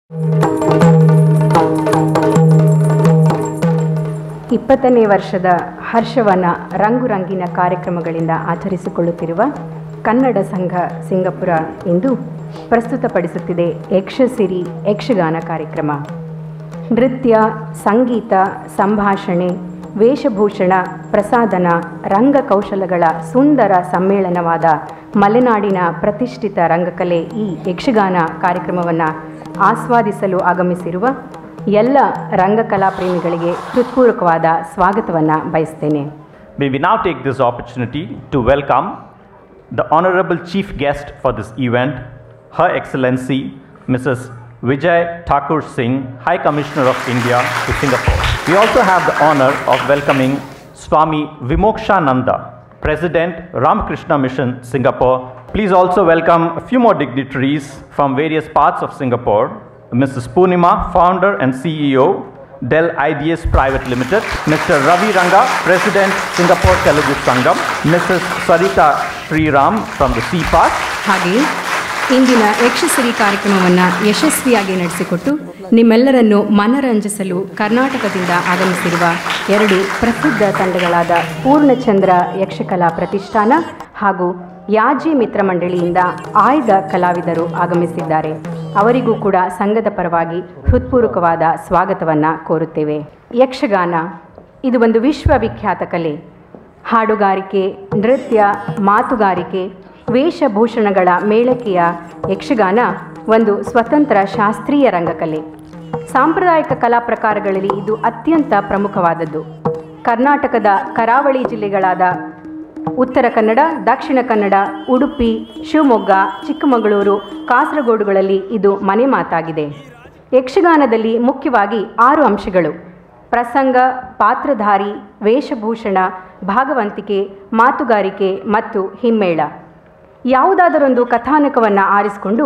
20ನೇ ವರ್ಷದ ಹರ್ಷವನ್ನು ರಂಗುರಂಗಿನ ಕಾರ್ಯಕ್ರಮಗಳಿಂದ ಆಚರಿಸಿಕೊಳ್ಳುತ್ತಿರುವ ಕನ್ನಡ ಸಂಘ ಸಿಂಗಪುರ ಇಂದು ಪ್ರಸ್ತುತಪಡಿಸುತ್ತಿದೆ ಯಕ್ಷಸಿರಿ ಯಕ್ಷಗಾನ ಕಾರ್ಯಕ್ರಮ. ನೃತ್ಯ, ಸಂಗೀತ, ಸಂಭಾಷಣೆ, ವೇಷಭೂಷಣ, ಪ್ರಸಾದನ, ರಂಗಕೌಶಲಗಳ ಸುಂದರ ಸಮ್ಮೇಳನವಾದ ಮಲೆನಾಡಿನ ಪ್ರತಿಷ್ಠಿತ ರಂಗಕಲೆ ಈ ಯಕ್ಷಗಾನ ಕಾರ್ಯಕ್ರಮವನ್ನು ಆಸ್ವಾದಿಸಲು ಆಗಮಿಸಿರುವ ಎಲ್ಲ ರಂಗಕಲಾ ಪ್ರೇಮಿಗಳಿಗೆ ಹೃತ್ಪೂರ್ವಕವಾದ ಸ್ವಾಗತವನ್ನು ಬಯಸ್ತೇನೆ. May we now take this opportunity to welcome the Honorable Chief Guest for this event, Her Excellency Mrs. Vijay Thakur Singh, High Commissioner of India to Singapore. We also have the honor of welcoming Swami Vimokshananda, President, Ramakrishna Mission, Singapore. Please also welcome a few more dignitaries from various parts of Singapore. Mrs. Purnima, Founder and CEO, Dell IDS Private Limited. Mr. Ravi Ranga, President, Singapore Telugu Sangam. Mrs. Sarita Sriram from the CPAS. ಹಾಗೆ ಇಂದಿನ ಯಕ್ಷಸಿರಿ ಕಾರ್ಯಕ್ರಮವನ್ನು ಯಶಸ್ವಿಯಾಗಿ ನಡೆಸಿಕೊಟ್ಟು ನಿಮ್ಮೆಲ್ಲರನ್ನು ಮನರಂಜಿಸಲು ಕರ್ನಾಟಕದಿಂದ ಆಗಮಿಸಿರುವ 2 ಪ್ರಸಿದ್ಧ ತಂಡಗಳಾದ ಪೂರ್ಣಚಂದ್ರ ಯಕ್ಷಕಲಾ ಪ್ರತಿಷ್ಠಾನ ಹಾಗೂ ಯಾಜಿ ಮಿತ್ರ ಮಂಡಳಿಯಿಂದ ಆಯ್ದ ಕಲಾವಿದರು ಆಗಮಿಸಿದ್ದಾರೆ. ಅವರಿಗೂ ಕೂಡ ಸಂಘದ ಪರವಾಗಿ ಹೃತ್ಪೂರ್ವಕವಾದ ಸ್ವಾಗತವನ್ನು ಕೋರುತ್ತೇವೆ. ಯಕ್ಷಗಾನ ಇದು ಒಂದು ವಿಶ್ವವಿಖ್ಯಾತ ಕಲೆ. ಹಾಡುಗಾರಿಕೆ, ನೃತ್ಯ, ಮಾತುಗಾರಿಕೆ, ವೇಷಭೂಷಣಗಳ ಮೇಳಕೆಯ ಯಕ್ಷಗಾನ ಒಂದು ಸ್ವತಂತ್ರ ಶಾಸ್ತ್ರೀಯ ರಂಗಕಲೆ. ಸಾಂಪ್ರದಾಯಿಕ ಕಲಾ ಪ್ರಕಾರಗಳಲ್ಲಿ ಇದು ಅತ್ಯಂತ ಪ್ರಮುಖವಾದದ್ದು. ಕರ್ನಾಟಕದ ಕರಾವಳಿ ಜಿಲ್ಲೆಗಳಾದ ಉತ್ತರ ಕನ್ನಡ, ದಕ್ಷಿಣ ಕನ್ನಡ, ಉಡುಪಿ, ಶಿವಮೊಗ್ಗ, ಚಿಕ್ಕಮಗಳೂರು, ಕಾಸರಗೋಡುಗಳಲ್ಲಿ ಇದು ಮನೆ ಮಾತಾಗಿದೆ. ಯಕ್ಷಗಾನದಲ್ಲಿ ಮುಖ್ಯವಾಗಿ 6 ಅಂಶಗಳು: ಪ್ರಸಂಗ, ಪಾತ್ರಧಾರಿ, ವೇಷಭೂಷಣ, ಭಾಗವಂತಿಕೆ, ಮಾತುಗಾರಿಕೆ ಮತ್ತು ಹಿಮ್ಮೇಳ. ಯಾವುದಾದರೊಂದು ಕಥಾನಕವನ್ನು ಆರಿಸಿಕೊಂಡು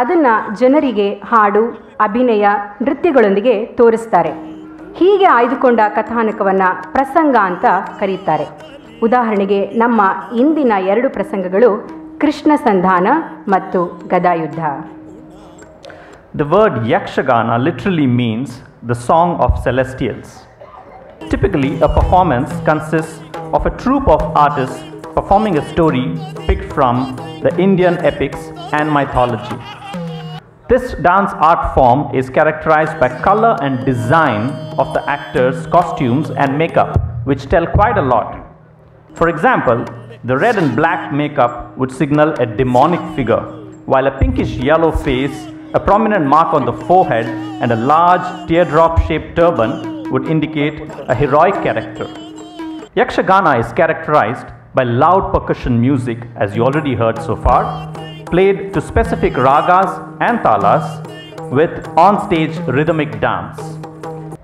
ಅದನ್ನು ಜನರಿಗೆ ಹಾಡು, ಅಭಿನಯ, ನೃತ್ಯಗಳೊಂದಿಗೆ ತೋರಿಸ್ತಾರೆ. ಹೀಗೆ ಆಯ್ದುಕೊಂಡ ಕಥಾನಕವನ್ನು ಪ್ರಸಂಗ ಅಂತ ಕರೀತಾರೆ. ಉದಾಹರಣೆಗೆ ನಮ್ಮ ಇಂದಿನ 2 ಪ್ರಸಂಗಗಳು ಕೃಷ್ಣ ಸಂಧಾನ ಮತ್ತು ಗದಾಯುದ್ಧ. The word Yakshagana literally means the song of celestials. Typically, a performance consists of a troupe of artists performing a story picked from the Indian epics and mythology. This dance art form is characterized by color and design of the actors' costumes and makeup, which tell quite a lot. For example, the red and black makeup would signal a demonic figure, while a pinkish yellow face, a prominent mark on the forehead, and a large teardrop-shaped turban would indicate a heroic character. Yakshagana is characterized by loud percussion music, as you already heard so far, played to specific ragas and talas with on-stage rhythmic dance.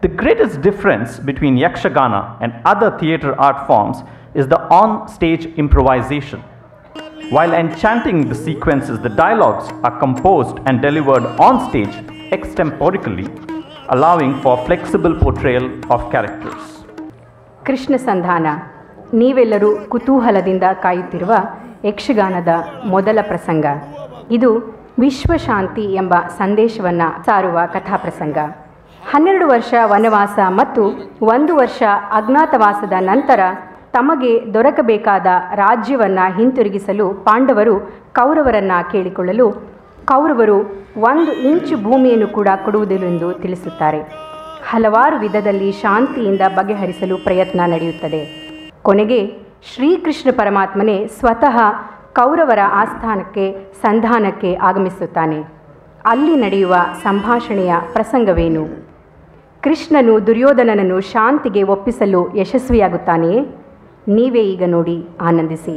The greatest difference between Yakshagana and other theatre art forms is the on-stage improvisation. While enchanting the sequences, the dialogues are composed and delivered on stage extemporically, allowing for flexible portrayal of characters. Krishna ಸಂಧಾನ ನೀವೆಲ್ಲರೂ ಕುತೂಹಲದಿಂದ ಕಾಯುತ್ತಿರುವ ಯಕ್ಷಗಾನದ ಮೊದಲ ಪ್ರಸಂಗ. ಇದು ವಿಶ್ವಶಾಂತಿ ಎಂಬ ಸಂದೇಶವನ್ನು ಸಾರುವ ಕಥಾಪ್ರಸಂಗ. 12 ವರ್ಷ ವನವಾಸ ಮತ್ತು 1 ವರ್ಷ ಅಜ್ಞಾತವಾಸದ ನಂತರ ತಮಗೆ ದೊರಕಬೇಕಾದ ರಾಜ್ಯವನ್ನು ಹಿಂತಿರುಗಿಸಲು ಪಾಂಡವರು ಕೌರವರನ್ನು ಕೇಳಿಕೊಳ್ಳಲು ಕೌರವರು 1 ಇಂಚು ಭೂಮಿಯನ್ನು ಕೂಡ ಕೊಡುವುದಿല്ലെಂದು ತಿಳಿಸುತ್ತಾರೆ. ಹಲವಾರು ವಿಧದಲ್ಲಿ ಶಾಂತಿಯಿಂದ ಬಗೆಹರಿಸಲು ಪ್ರಯತ್ನ ನಡೆಯುತ್ತದೆ. ಕೊನೆಗೆ ಶ್ರೀಕೃಷ್ಣ ಪರಮಾತ್ಮನೇ ಸ್ವತಃ ಕೌರವರ ಆಸ್ಥಾನಕ್ಕೆ ಸಂಧಾನಕ್ಕೆ ಆಗಮಿಸುತ್ತಾನೆ. ಅಲ್ಲಿ ನಡೆಯುವ ಸಂಭಾಷಣೆಯ ಪ್ರಸಂಗವೇನು? ಕೃಷ್ಣನು ದುರ್ಯೋಧನನನ್ನು ಶಾಂತಿಗೆ ಒಪ್ಪಿಸಲು ಯಶಸ್ವಿಯಾಗುತ್ತಾನೆಯೇ? ನೀವೇ ಈಗ ನೋಡಿ ಆನಂದಿಸಿ.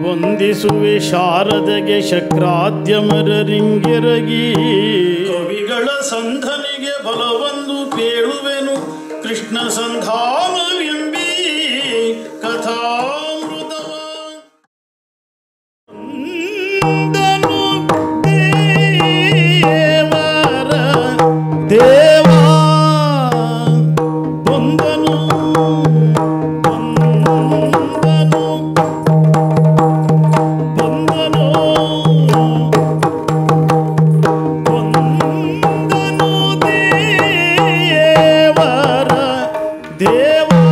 ವಂದಿಸುವೆ ಶಾರದೆಗೆ ಶಕ್ರಾದ್ಯಮರರಿಂಗಿರಗಿ, ಕವಿಗಳ ಸಂಧನಿಗೆ ಬಲವೊಂದು ಕೇಳುವೆನು ಕೃಷ್ಣ ಸಂಧಾನವೆಂಬಿ ಕಥಾಮೃತವ. ದೇವಾ ಬಂದನು ಬಂದನು ದೇವಾ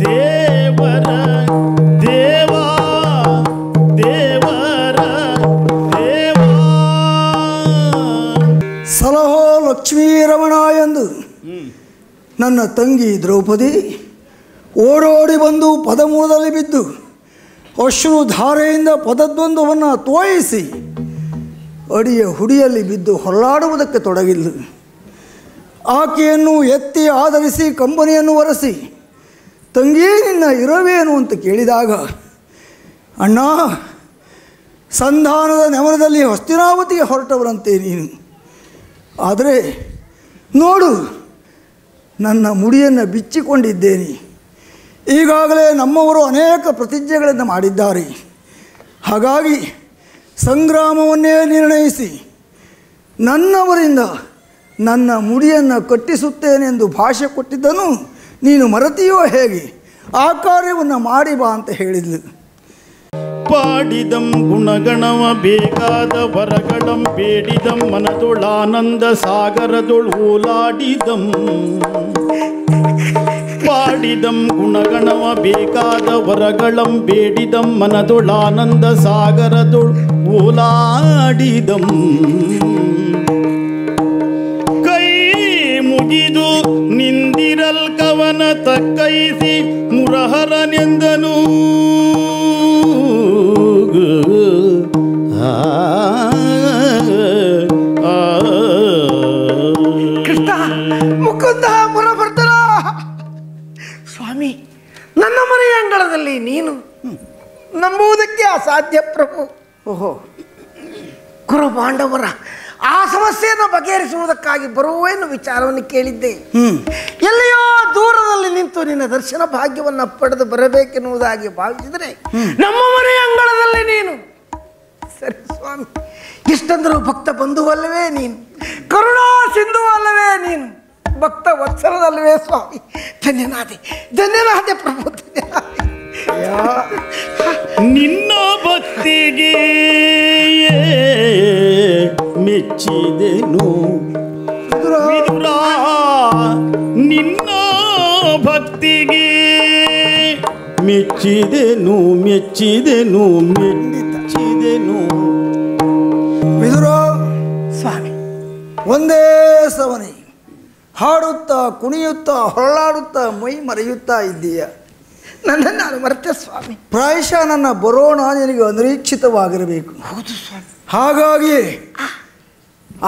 ದೇವರ ದೇವಾ ದೇವರ ದೇವಾ. ಸಲಹೋ ಲಕ್ಷ್ಮೀ ರಮಣ ಎಂದು ನನ್ನ ತಂಗಿ ದ್ರೌಪದಿ ಓಡೋಡಿ ಬಂದು ಪದಮೂಲದಲ್ಲಿ ಬಿದ್ದು ಅಶ್ರು ಧಾರೆಯಿಂದ ಪದದ್ವಂದ್ವವನ್ನು ತೋಯಿಸಿ ಅಡಿಯ ಹುಡಿಯಲ್ಲಿ ಬಿದ್ದು ಹೊರಲಾಡುವುದಕ್ಕೆ ತೊಡಗಿಲ್ಲ. ಆಕೆಯನ್ನು ಎತ್ತಿ ಆಧರಿಸಿ ಕಂಬನಿಯನ್ನು ಒರೆಸಿ, ತಂಗಿ ನಿನ್ನ ಇರವೇನು ಅಂತ ಕೇಳಿದಾಗ, ಅಣ್ಣ ಸಂಧಾನದ ನೆವರದಲ್ಲಿ ಹಸ್ತಿನಾವತಿಗೆ ಹೊರಟವರಂತೆ ನೀನು. ಆದರೆ ನೋಡು, ನನ್ನ ಮುಡಿಯನ್ನು ಬಿಚ್ಚಿಕೊಂಡಿದ್ದೇನೆ. ಈಗಾಗಲೇ ನಮ್ಮವರು ಅನೇಕ ಪ್ರತಿಜ್ಞೆಗಳನ್ನು ಮಾಡಿದ್ದಾರೆ. ಹಾಗಾಗಿ ಸಂಗ್ರಾಮವನ್ನೇ ನಿರ್ಣಯಿಸಿ ನನ್ನವರಿಂದ ನನ್ನ ಮುಡಿಯನ್ನು ಕಟ್ಟಿಸುತ್ತೇನೆಂದು ಭಾಷೆ ಕೊಟ್ಟಿದ್ದನು ನೀನು ಮರೆತಿಯೋ ಹೇಗೆ? ಆ ಕಾರ್ಯವನ್ನು ಮಾಡಿ ಬಾ ಅಂತ ಹೇಳಿದ್ಲು. ಪಾಡಿದಂ ಗುಣಗಣವ ಬೇಕಾದ ವರಗಳಂ ಬೇಡಿದಂ ಮನದೊಳಾನಂದ ಸಾಗರದೊಳು ಓಲಾಡಿದಂ. ಪಾಡಿದಂ ಗುಣಗಣವ ಬೇಕಾದ ವರಗಳಂ ಬೇಡಿದಂ ಮನದೊಳಾನಂದ ಸಾಗರದೊಳು ಓಲಾಡಿದಂ. ಕೈ ಮುಗಿದು ನಿಂದಿರಲ್ ಕವನ ತಕ್ಕೈಸಿ ಮುರಹರನೆಂದನು. ಕೃಷ್ಣ ಮುಕುಂದ ಮುರಭರ್ತರ ಸ್ವಾಮಿ, ನನ್ನ ಮನೆಯ ಅಂಗಳದಲ್ಲಿ ನೀನು ನಂಬುವುದಕ್ಕೆ ಅಸಾಧ್ಯ ಪ್ರಭು. ಓಹೋ, ಕುರು ಪಾಂಡವರ ಆ ಸಮಸ್ಯೆಯನ್ನು ಬಗೆಹರಿಸುವುದಕ್ಕಾಗಿ ಬರುವೆನ್ನು ವಿಚಾರವನ್ನು ಕೇಳಿದ್ದೆ. ಎಲ್ಲಿಯೋ ದೂರದಲ್ಲಿ ನಿಂತು ನಿನ್ನ ದರ್ಶನ ಭಾಗ್ಯವನ್ನು ಪಡೆದು ಬರಬೇಕೆನ್ನುವುದಾಗಿ ಭಾವಿಸಿದರೆ ನಮ್ಮ ಮನೆಯ ಅಂಗಳದಲ್ಲಿ ನೀನು. ಸರಿ ಸ್ವಾಮಿ, ಇಷ್ಟಂದರೂ ಭಕ್ತ ಬಂಧುವಲ್ಲವೇ ನೀನು, ಕರುಣಾ ಸಿಂಧು ಅಲ್ಲವೇ ನೀನು, ಭಕ್ತ ವತ್ಸರದಲ್ಲವೇ ಸ್ವಾಮಿ. ಧನ್ಯನಾದೆ ಧನ್ಯನಾದೆ ಪ್ರಭು, ಧನ್ಯನಾದೆ. ನಿನ್ನ ಭಕ್ತಿಗೆ ಮೆಚ್ಚಿದೆನು ವಿದುರ, ನಿನ್ನ ಭಕ್ತಿಗೆ ಮೆಚ್ಚಿದೆನು ಮೆಚ್ಚಿದೆನು ಮೆಚ್ಚಿದೆನು. ವಿದುರ ಸ್ವಾಮಿ, ಒಂದೇ ಸವನೆ ಹಾಡುತ್ತಾ ಕುಣಿಯುತ್ತಾ ಹೊರಳಾಡುತ್ತಾ ಮೈ ಮರೆಯುತ್ತಾ ಇದ್ದೀಯ. ನನ್ನನ್ನು ನಾನು ಮರೆತೆ ಸ್ವಾಮಿ. ಪ್ರಾಯಶಃ ನನ್ನ ಬರೋಣ ನಿನಗೆ ಅನಿರೀಕ್ಷಿತವಾಗಿರಬೇಕು. ಹೌದು ಸ್ವಾಮಿ. ಹಾಗಾಗಿ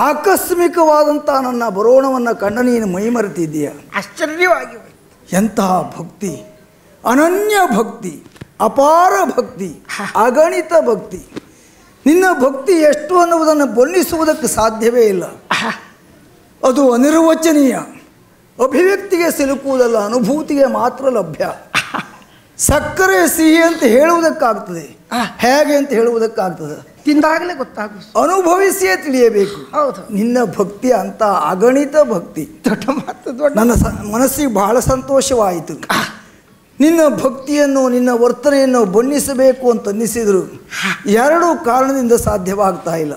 ಆಕಸ್ಮಿಕವಾದಂಥ ನನ್ನ ಬರೋಣವನ್ನು ಕಂಡ ನೀನು ಮೈ ಮರೆತಿದ್ದೀಯ. ಆಶ್ಚರ್ಯವಾಗಿ ಹೋಯಿತು. ಎಂತಹ ಭಕ್ತಿ, ಅನನ್ಯ ಭಕ್ತಿ, ಅಪಾರ ಭಕ್ತಿ, ಅಗಣಿತ ಭಕ್ತಿ. ನಿನ್ನ ಭಕ್ತಿ ಎಷ್ಟು ಅನ್ನುವುದನ್ನು ಬಣ್ಣಿಸುವುದಕ್ಕೆ ಸಾಧ್ಯವೇ ಇಲ್ಲ. ಅದು ಅನಿರ್ವಚನೀಯ, ಅಭಿವ್ಯಕ್ತಿಗೆ ಸಿಲುಕುವುದಲ್ಲ, ಅನುಭೂತಿಗೆ ಮಾತ್ರ ಲಭ್ಯ. ಸಕ್ಕರೆ ಸಿಹಿ ಅಂತ ಹೇಳುವುದಕ್ಕಾಗ್ತದೆ, ಹೇಗೆ ಅಂತ ಹೇಳುವುದಕ್ಕಾಗ್ತದೆ, ತಿಂದಾಗಲೇ ಗೊತ್ತಾಗು, ಅನುಭವಿಸಿಯೇ ತಿಳಿಯಬೇಕು. ಹೌದು, ನಿನ್ನ ಭಕ್ತಿ ಅಂತ ಅಗಣಿತ ಭಕ್ತಿ. ದೊಡ್ಡ ಮಾತು, ದೊಡ್ಡ. ನನ್ನ ಮನಸ್ಸಿಗೆ ಬಹಳ ಸಂತೋಷವಾಯಿತು. ನಿನ್ನ ಭಕ್ತಿಯನ್ನು ನಿನ್ನ ವರ್ತನೆಯನ್ನು ಬಣ್ಣಿಸಬೇಕು ಅಂತ ಅನ್ನಿಸಿದ್ರು ಎರಡು ಕಾರಣದಿಂದ ಸಾಧ್ಯವಾಗ್ತಾ ಇಲ್ಲ.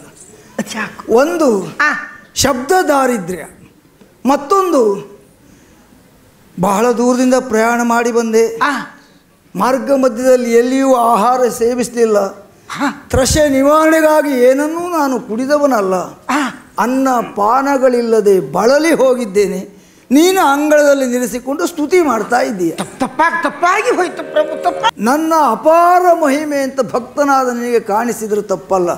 ಒಂದು ಶಬ್ದ ದಾರಿದ್ರ್ಯ, ಮತ್ತೊಂದು ಬಹಳ ದೂರದಿಂದ ಪ್ರಯಾಣ ಮಾಡಿ ಬಂದೆ, ಮಾರ್ಗ ಮಧ್ಯದಲ್ಲಿ ಎಲ್ಲಿಯೂ ಆಹಾರ ಸೇವಿಸಲಿಲ್ಲ, ತ್ರಷೆ ನಿವಾರಣೆಗಾಗಿ ಏನನ್ನೂ ನಾನು ಕುಡಿದವನಲ್ಲ, ಅನ್ನ ಪಾನಗಳಿಲ್ಲದೆ ಬಳಲಿ ಹೋಗಿದ್ದೇನೆ. ನೀನು ಅಂಗಳದಲ್ಲಿ ನಿಲ್ಲಿಸಿಕೊಂಡು ಸ್ತುತಿ ಮಾಡ್ತಾ ಇದ್ದೀಯ. ತಪ್ಪಾಗಿ ಹೋಯ್ತು ಪ್ರಭು, ತಪ್ಪ. ನನ್ನ ಅಪಾರ ಮಹಿಮೆ ಅಂತ ಭಕ್ತನಾದ ನಿನಗೆ ಕಾಣಿಸಿದ್ರು ತಪ್ಪಲ್ಲ,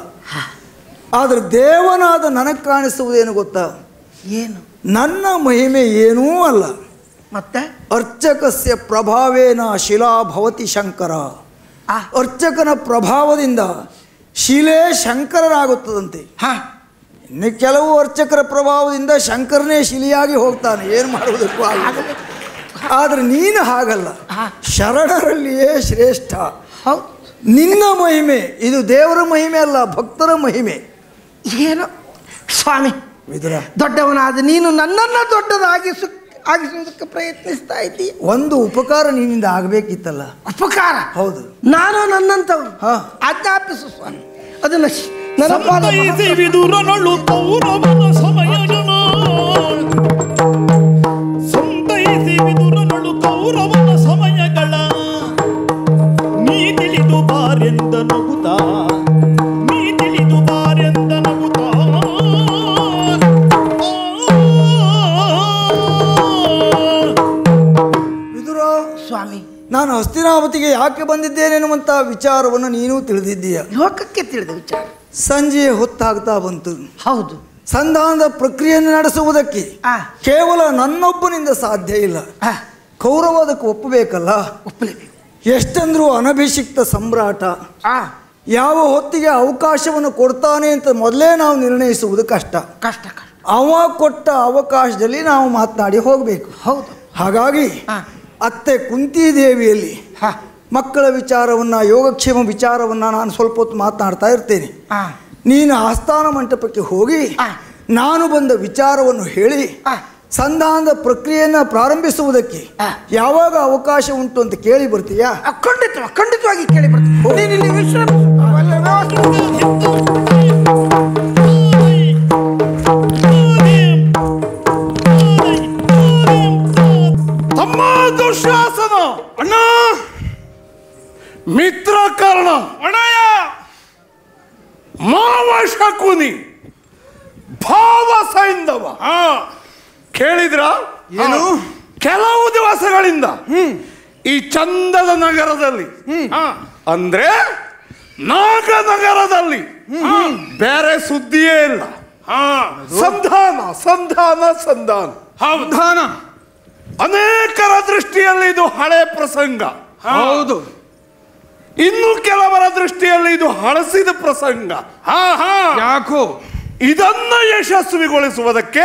ಆದರೆ ದೇವನಾದ ನನಗೆ ಕಾಣಿಸುವುದೇನು ಗೊತ್ತಾ? ಏನು? ನನ್ನ ಮಹಿಮೆ ಏನೂ ಅಲ್ಲ. ಮತ್ತೆ ಅರ್ಚಕಸ್ಯ ಪ್ರಭಾವೇನ ಶಿಲಾ ಭವತಿ ಶಂಕರ. ಅರ್ಚಕನ ಪ್ರಭಾವದಿಂದ ಶಿಲೆ ಶಂಕರನಾಗುತ್ತದಂತೆ. ಇನ್ನು ಕೆಲವು ಅರ್ಚಕರ ಪ್ರಭಾವದಿಂದ ಶಂಕರನೇ ಶಿಲೆಯಾಗಿ ಹೋಗ್ತಾನೆ, ಏನು ಮಾಡುವುದಕ್ಕೂ ಆಗಲ್ಲ. ಆದರೆ ನೀನು ಹಾಗಲ್ಲ, ಶರಣರಲ್ಲಿಯೇ ಶ್ರೇಷ್ಠ. ನಿನ್ನ ಮಹಿಮೆ ಇದು ದೇವರ ಮಹಿಮೆ ಅಲ್ಲ, ಭಕ್ತರ ಮಹಿಮೆ. ಏನು ಸ್ವಾಮಿ, ವಿದುರ, ದೊಡ್ಡವನಾದ ನೀನು ನನ್ನನ್ನು ದೊಡ್ಡದಾಗಿಸುವುದಕ್ಕೆ ಪ್ರಯತ್ನಿಸ್ತಾ ಇದ್ದೀಯ. ಒಂದು ಉಪಕಾರ ನಿನ್ನಿಂದ ಆಗಬೇಕಿತ್ತಲ್ಲ. ಉಪಕಾರ? ಹೌದು. ನಾನು ನನ್ನಂತವನು, ಆಜ್ಞಾಪಿಸು ಸ್ವಾಮಿ. ಅದನ್ನು ಸಂತೈಸಿ ವಿದುರನಳು ಕೌರವನ ಸಮಯಜನ, ಸಂತೈಸಿ ವಿದುರನ ಕೌರವನ ಸಮಯಗಳ ನೀ ತಿಳಿದು ಬಾರೆಂದ ನಗುತ್ತಾ ನೀ ತಿಳಿದು ಬಾರೆಂದ ನಗುತ್ತಾ ವಿದುರ ಸ್ವಾಮಿ, ನಾನು ಹಸ್ತಿನಾವತಿಗೆ ಯಾಕೆ ಬಂದಿದ್ದೇನೆನ್ನುವಂಥ ವಿಚಾರವನ್ನು ನೀನು ತಿಳಿದಿದ್ದೀಯ. ಲೋಕಕ್ಕೆ ತಿಳಿದ ವಿಚಾರ. ಸಂಜೆ ಹೊತ್ತಾಗ್ತಾ ಬಂತು. ಹೌದು. ಸಂಧಾನದ ಪ್ರಕ್ರಿಯೆಯನ್ನು ನಡೆಸುವುದಕ್ಕೆ ಆ. ಕೇವಲ ನನ್ನೊಬ್ಬನಿಂದ ಸಾಧ್ಯ ಇಲ್ಲ. ಆ, ಕೌರವ ಅದಕ್ಕೆ ಒಪ್ಪಬೇಕಲ್ಲ. ಒಪ್ಪಲೇಬೇಕು. ಎಷ್ಟಂದ್ರೂ ಅನಭಿಷಿಕ್ತ ಸಮ್ರಾಟ ಆ, ಯಾವ ಹೊತ್ತಿಗೆ ಅವಕಾಶವನ್ನು ಕೊಡ್ತಾನೆ ಅಂತ ಮೊದಲೇ ನಾವು ನಿರ್ಣಯಿಸುವುದು ಕಷ್ಟ. ಕಷ್ಟ ಕಷ್ಟ. ಅವ ಕೊಟ್ಟ ಅವಕಾಶದಲ್ಲಿ ನಾವು ಮಾತನಾಡಿ ಹೋಗಬೇಕು. ಹೌದು. ಹಾಗಾಗಿ ಆ. ಅತ್ತೆ ಕುಂತಿದೇವಿಯಲ್ಲಿ ಹಾ. ಮಕ್ಕಳ ವಿಚಾರವನ್ನು, ಯೋಗಕ್ಷೇಮ ವಿಚಾರವನ್ನು ನಾನು ಸ್ವಲ್ಪ ಹೊತ್ತು ಮಾತನಾಡ್ತಾ ಇರ್ತೇನೆ. ಆ, ನೀನು ಆಸ್ಥಾನ ಮಂಟಪಕ್ಕೆ ಹೋಗಿ ಆ. ನಾನು ಬಂದ ವಿಚಾರವನ್ನು ಹೇಳಿ ಆ. ಸಂಧಾನದ ಪ್ರಕ್ರಿಯೆಯನ್ನು ಪ್ರಾರಂಭಿಸುವುದಕ್ಕೆ ಆ. ಯಾವಾಗ ಅವಕಾಶ ಉಂಟು ಅಂತ ಕೇಳಿ ಬರ್ತೀಯಾ? ಖಂಡಿತವಾಗಿ ಕೇಳಿ ಬರ್ತೀನಿ. ನೀನು ಇಲ್ಲಿ ವಿಶ್ರಾಮಿಸು. ಅವೆಲ್ಲ ವ್ಯವಸ್ಥೆ ತಮ್ಮ ದುಶ್ಯಾಸನ ಅಣ್ಣ ಮಿತ್ರ ಕಾರಣ ಅಣ್ಣಯ್ಯ ಮಾವ ಶಕುನಿ ಭಾವ ಸೈಂಧವ ಕೇಳಿದ್ರ ಏನು? ಕೆಲವು ದಿವಸಗಳಿಂದ ಈ ಚಂದದ ನಗರದಲ್ಲಿ ಅಂದ್ರೆ ನಾಗನಗರದಲ್ಲಿ ಬೇರೆ ಸುದ್ದಿಯೇ ಇಲ್ಲ. ಸಂಧಾನ ಸಂಧಾನ ಸಂಧಾನ ಸಂಧಾನ ಅನೇಕರ ದೃಷ್ಟಿಯಲ್ಲಿ ಇದು ಹಳೆ ಪ್ರಸಂಗ. ಹೌದು. ಇನ್ನು ಕೆಲವರ ದೃಷ್ಟಿಯಲ್ಲಿ ಇದು ಹಳಸಿದ ಪ್ರಸಂಗ. ಯಾಕೋ ಇದನ್ನ ಯಶಸ್ವಿಗೊಳಿಸುವುದಕ್ಕೆ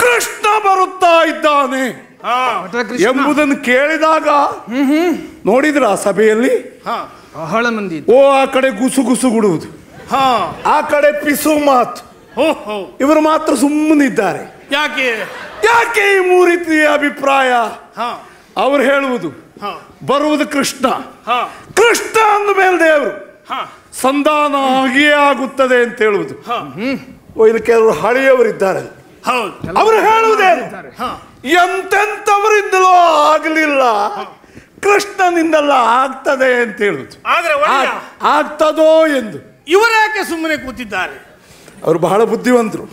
ಕೃಷ್ಣ ಬರುತ್ತಾ ಇದ್ದಾನೆ ಎಂಬುದನ್ನು ಕೇಳಿದಾಗ ನೋಡಿದ್ರ ಆ ಸಭೆಯಲ್ಲಿ ಬಹಳ ಮಂದಿ ಓ ಆ ಕಡೆ ಗುಸು ಗುಸು ಗುಡುವುದು, ಆ ಕಡೆ ಪಿಸು ಮಾತು. ಇವರು ಮಾತ್ರ ಸುಮ್ಮನಿದ್ದಾರೆ. ಯಾಕೆ ಈ ಮೂರೀತಿಯ ಅಭಿಪ್ರಾಯ? ಅವ್ರು ಹೇಳುವುದು ಬರುವುದು ಕೃಷ್ಣ, ಕೃಷ್ಣ ಅಂದ ಮೇಲೆ ದೇವರು ಸಂಧಾನ ಆಗಿಯೇ ಆಗುತ್ತದೆ ಅಂತ ಹೇಳುವುದು. ಇಲ್ಲಿ ಕೆಲವರು ಹಳೆಯವರಿದ್ದಾರೆ, ಅವರು ಹೇಳುವುದೇನು? ಎಂತೆಂಥವರಿಂದಲೂ ಆಗಲಿಲ್ಲ, ಕೃಷ್ಣನಿಂದಲ್ಲ ಆಗ್ತದೆ ಅಂತ ಹೇಳುವುದು. ಆಗ್ತದೋ ಎಂದು ಇವರ್ಯಾಕೆ ಸುಮ್ಮನೆ ಕೂತಿದ್ದಾರೆ? ಅವರು ಬಹಳ ಬುದ್ಧಿವಂತರು.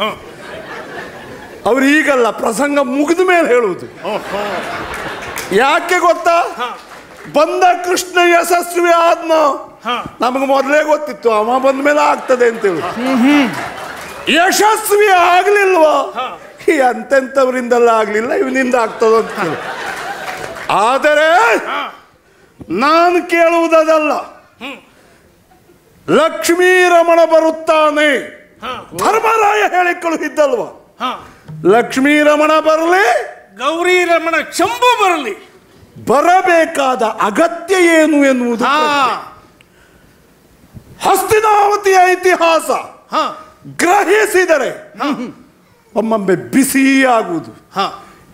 ಅವ್ರು ಈಗಲ್ಲ, ಪ್ರಸಂಗ ಮುಗಿದ ಮೇಲೆ ಹೇಳುವುದು. ಯಾಕೆ ಗೊತ್ತಾ? ಬಂದ ಕೃಷ್ಣ ಯಶಸ್ವಿ ಆದ್ನ ನಮಗೆ ಮೊದಲೇ ಗೊತ್ತಿತ್ತು, ಅವ ಬಂದ ಮೇಲೆ ಆಗ್ತದೆ ಅಂತ ಹೇಳಿ. ಯಶಸ್ವಿ ಆಗ್ಲಿಲ್ವಾ? ಎಂತೆಂಥವರಿಂದಲ್ಲ ಆಗ್ಲಿಲ್ಲ, ಇವನಿಂದ ಆಗ್ತದ ಅಂತ ಹೇಳಿ. ಆದರೆ ನಾನು ಕೇಳುವುದಲ್ಲ, ಲಕ್ಷ್ಮೀ ರಮಣ ಬರುತ್ತಾನೆ. ಧರ್ಮರಾಯ ಹೇಳಿ ಕಳುಹಿದ್ದಲ್ವ, ಲಕ್ಷ್ಮೀ ರಮಣ ಬರಲಿ, ಗೌರಿ ರಮಣ ಶಂಭು ಬರಲಿ. ಬರಬೇಕಾದ ಅಗತ್ಯ ಏನು ಎನ್ನುವುದು ಹಸ್ತಿನಾವತಿಯ ಇತಿಹಾಸ ಗ್ರಹಿಸಿದರೆ ಒಮ್ಮೊಮ್ಮೆ ಬಿಸಿಯಾಗುವುದು.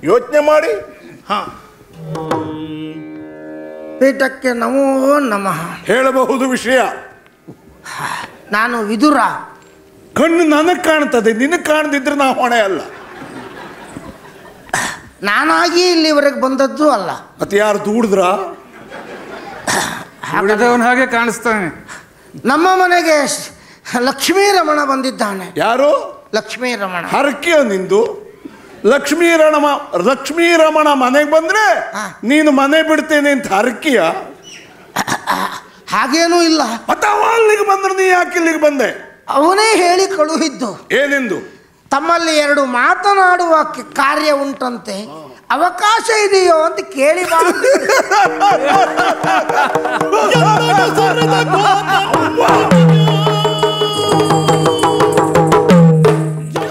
ಯೋಚನೆ ಮಾಡಿ. ಪೀಠಕ್ಕೆ ನಮೋ ನಮಃ. ಹೇಳಬಹುದು ವಿಷಯ. ನಾನು ವಿದುರ. ಕಣ್ಣು ನನಗೆ ಕಾಣ್ತದೆ, ನಿನಗೆ ಕಾಣದಿದ್ರೆ ನಾ ಹೊಣೆ ಅಲ್ಲ. ನಾನಾಗಿ ಇಲ್ಲಿವರೆಗೆ ಬಂದದ್ದು ಅಲ್ಲ. ಮತ್ತೆ ಯಾರು ದೂಡಿದ್ರ? ಉಳಿದವನ ಹಾಗೆ ಕಾಣಿಸ್ತಾನೆ. ನಮ್ಮ ಮನೆಗೆ ಲಕ್ಷ್ಮೀ ರಮಣ ಬಂದಿದ್ದಾನೆ. ಯಾರು? ಲಕ್ಷ್ಮೀ ರಮಣ. ಹರಕೆಯ ನಿಂದು? ಲಕ್ಷ್ಮೀ ರಮಣ ಮನೆಗೆ ಬಂದ್ರೆ ನೀನು ಮನೆ ಬಿಡ್ತೇನೆ ಅಂತ ಹರಕೆಯ? ಹಾಗೇನೂ ಇಲ್ಲ. ಮತ್ತೆ ಅವ ಅಲ್ಲಿಗೆ ಬಂದ್ರೆ ನೀ ಯಾಕೆ ಇಲ್ಲಿಗೆ ಬಂದೆ? ಅವನೇ ಹೇಳಿ ಕಳುಹಿದ್ದು. ಏನೆಂದು? ತಮ್ಮಲ್ಲಿ ಎರಡು ಮಾತನಾಡುವ ಕಾರ್ಯ ಉಂಟಂತೆ, ಅವಕಾಶ ಇದೆಯೋ ಅಂತ ಕೇಳಿ ಬಾ.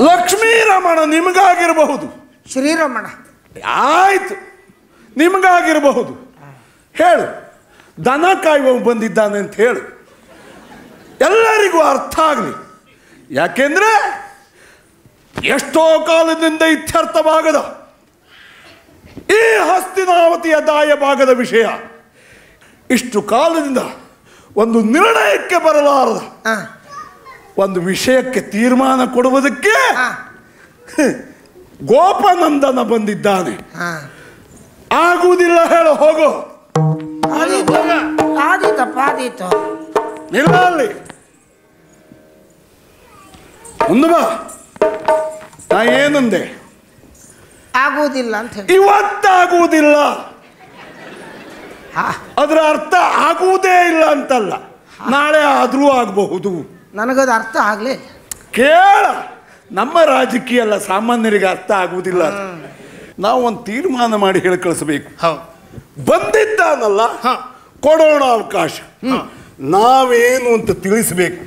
ಲಕ್ಷ್ಮೀ ರಮಣ ನಿಮಗಾಗಿರಬಹುದು. ಶ್ರೀರಮಣ ಆಯ್ತು, ನಿಮಗಾಗಿರಬಹುದು. ಹೇಳು, ದನ ಕಾಯುವ ಬಂದಿದ್ದಾನೆ ಅಂತ ಹೇಳು, ಎಲ್ಲರಿಗೂ ಅರ್ಥ ಆಗಲಿ. ಯಾಕೆಂದ್ರೆ ಎಷ್ಟೋ ಕಾಲದಿಂದ ಇತ್ಯರ್ಥವಾಗದ ಈ ಹಸ್ತಿನಾವತಿಯ ದಾಯ ಭಾಗದ ವಿಷಯ ಇಷ್ಟು ಕಾಲದಿಂದ ಒಂದು ನಿರ್ಣಯಕ್ಕೆ ಬರಲಾರದ ಒಂದು ವಿಷಯಕ್ಕೆ ತೀರ್ಮಾನ ಕೊಡುವುದಕ್ಕೆ ಗೋಪನಂದನ ಬಂದಿದ್ದಾನೆ. ಆಗುವುದೇ ಹೇಳು ಹೋಗು. ಆದೀತಪ್ಪ ಆದೀತು. ಇಲ್ಲ ಅಲ್ಲಿ ಮುಂದೆ ಬಾ. ನಾ ಏನಂದೆ? ಆಗುವುದಿಲ್ಲ ಅಂತ ಹೇಳಿ. ಇವತ್ತಾಗುವುದಿಲ್ಲ, ಅದರ ಅರ್ಥ ಆಗುವುದೇ ಇಲ್ಲ ಅಂತಲ್ಲ, ನಾಳೆ ಆದ್ರೂ ಆಗಬಹುದು. ನನಗದು ಅರ್ಥ ಆಗ್ಲಿ. ಕೇಳ, ನಮ್ಮ ರಾಜಕೀಯ ಅಲ್ಲ, ಸಾಮಾನ್ಯರಿಗೆ ಅರ್ಥ ಆಗುವುದಿಲ್ಲ. ನಾವು ಒಂದು ತೀರ್ಮಾನ ಮಾಡಿ ಹೇಳಿ ಕಳಿಸಬೇಕು. ಬಂದಿದ್ದಾನಲ್ಲ, ಕೊಡೋಣ ಅವಕಾಶ. ನಾವೇನು ಅಂತ ತಿಳಿಸಬೇಕು.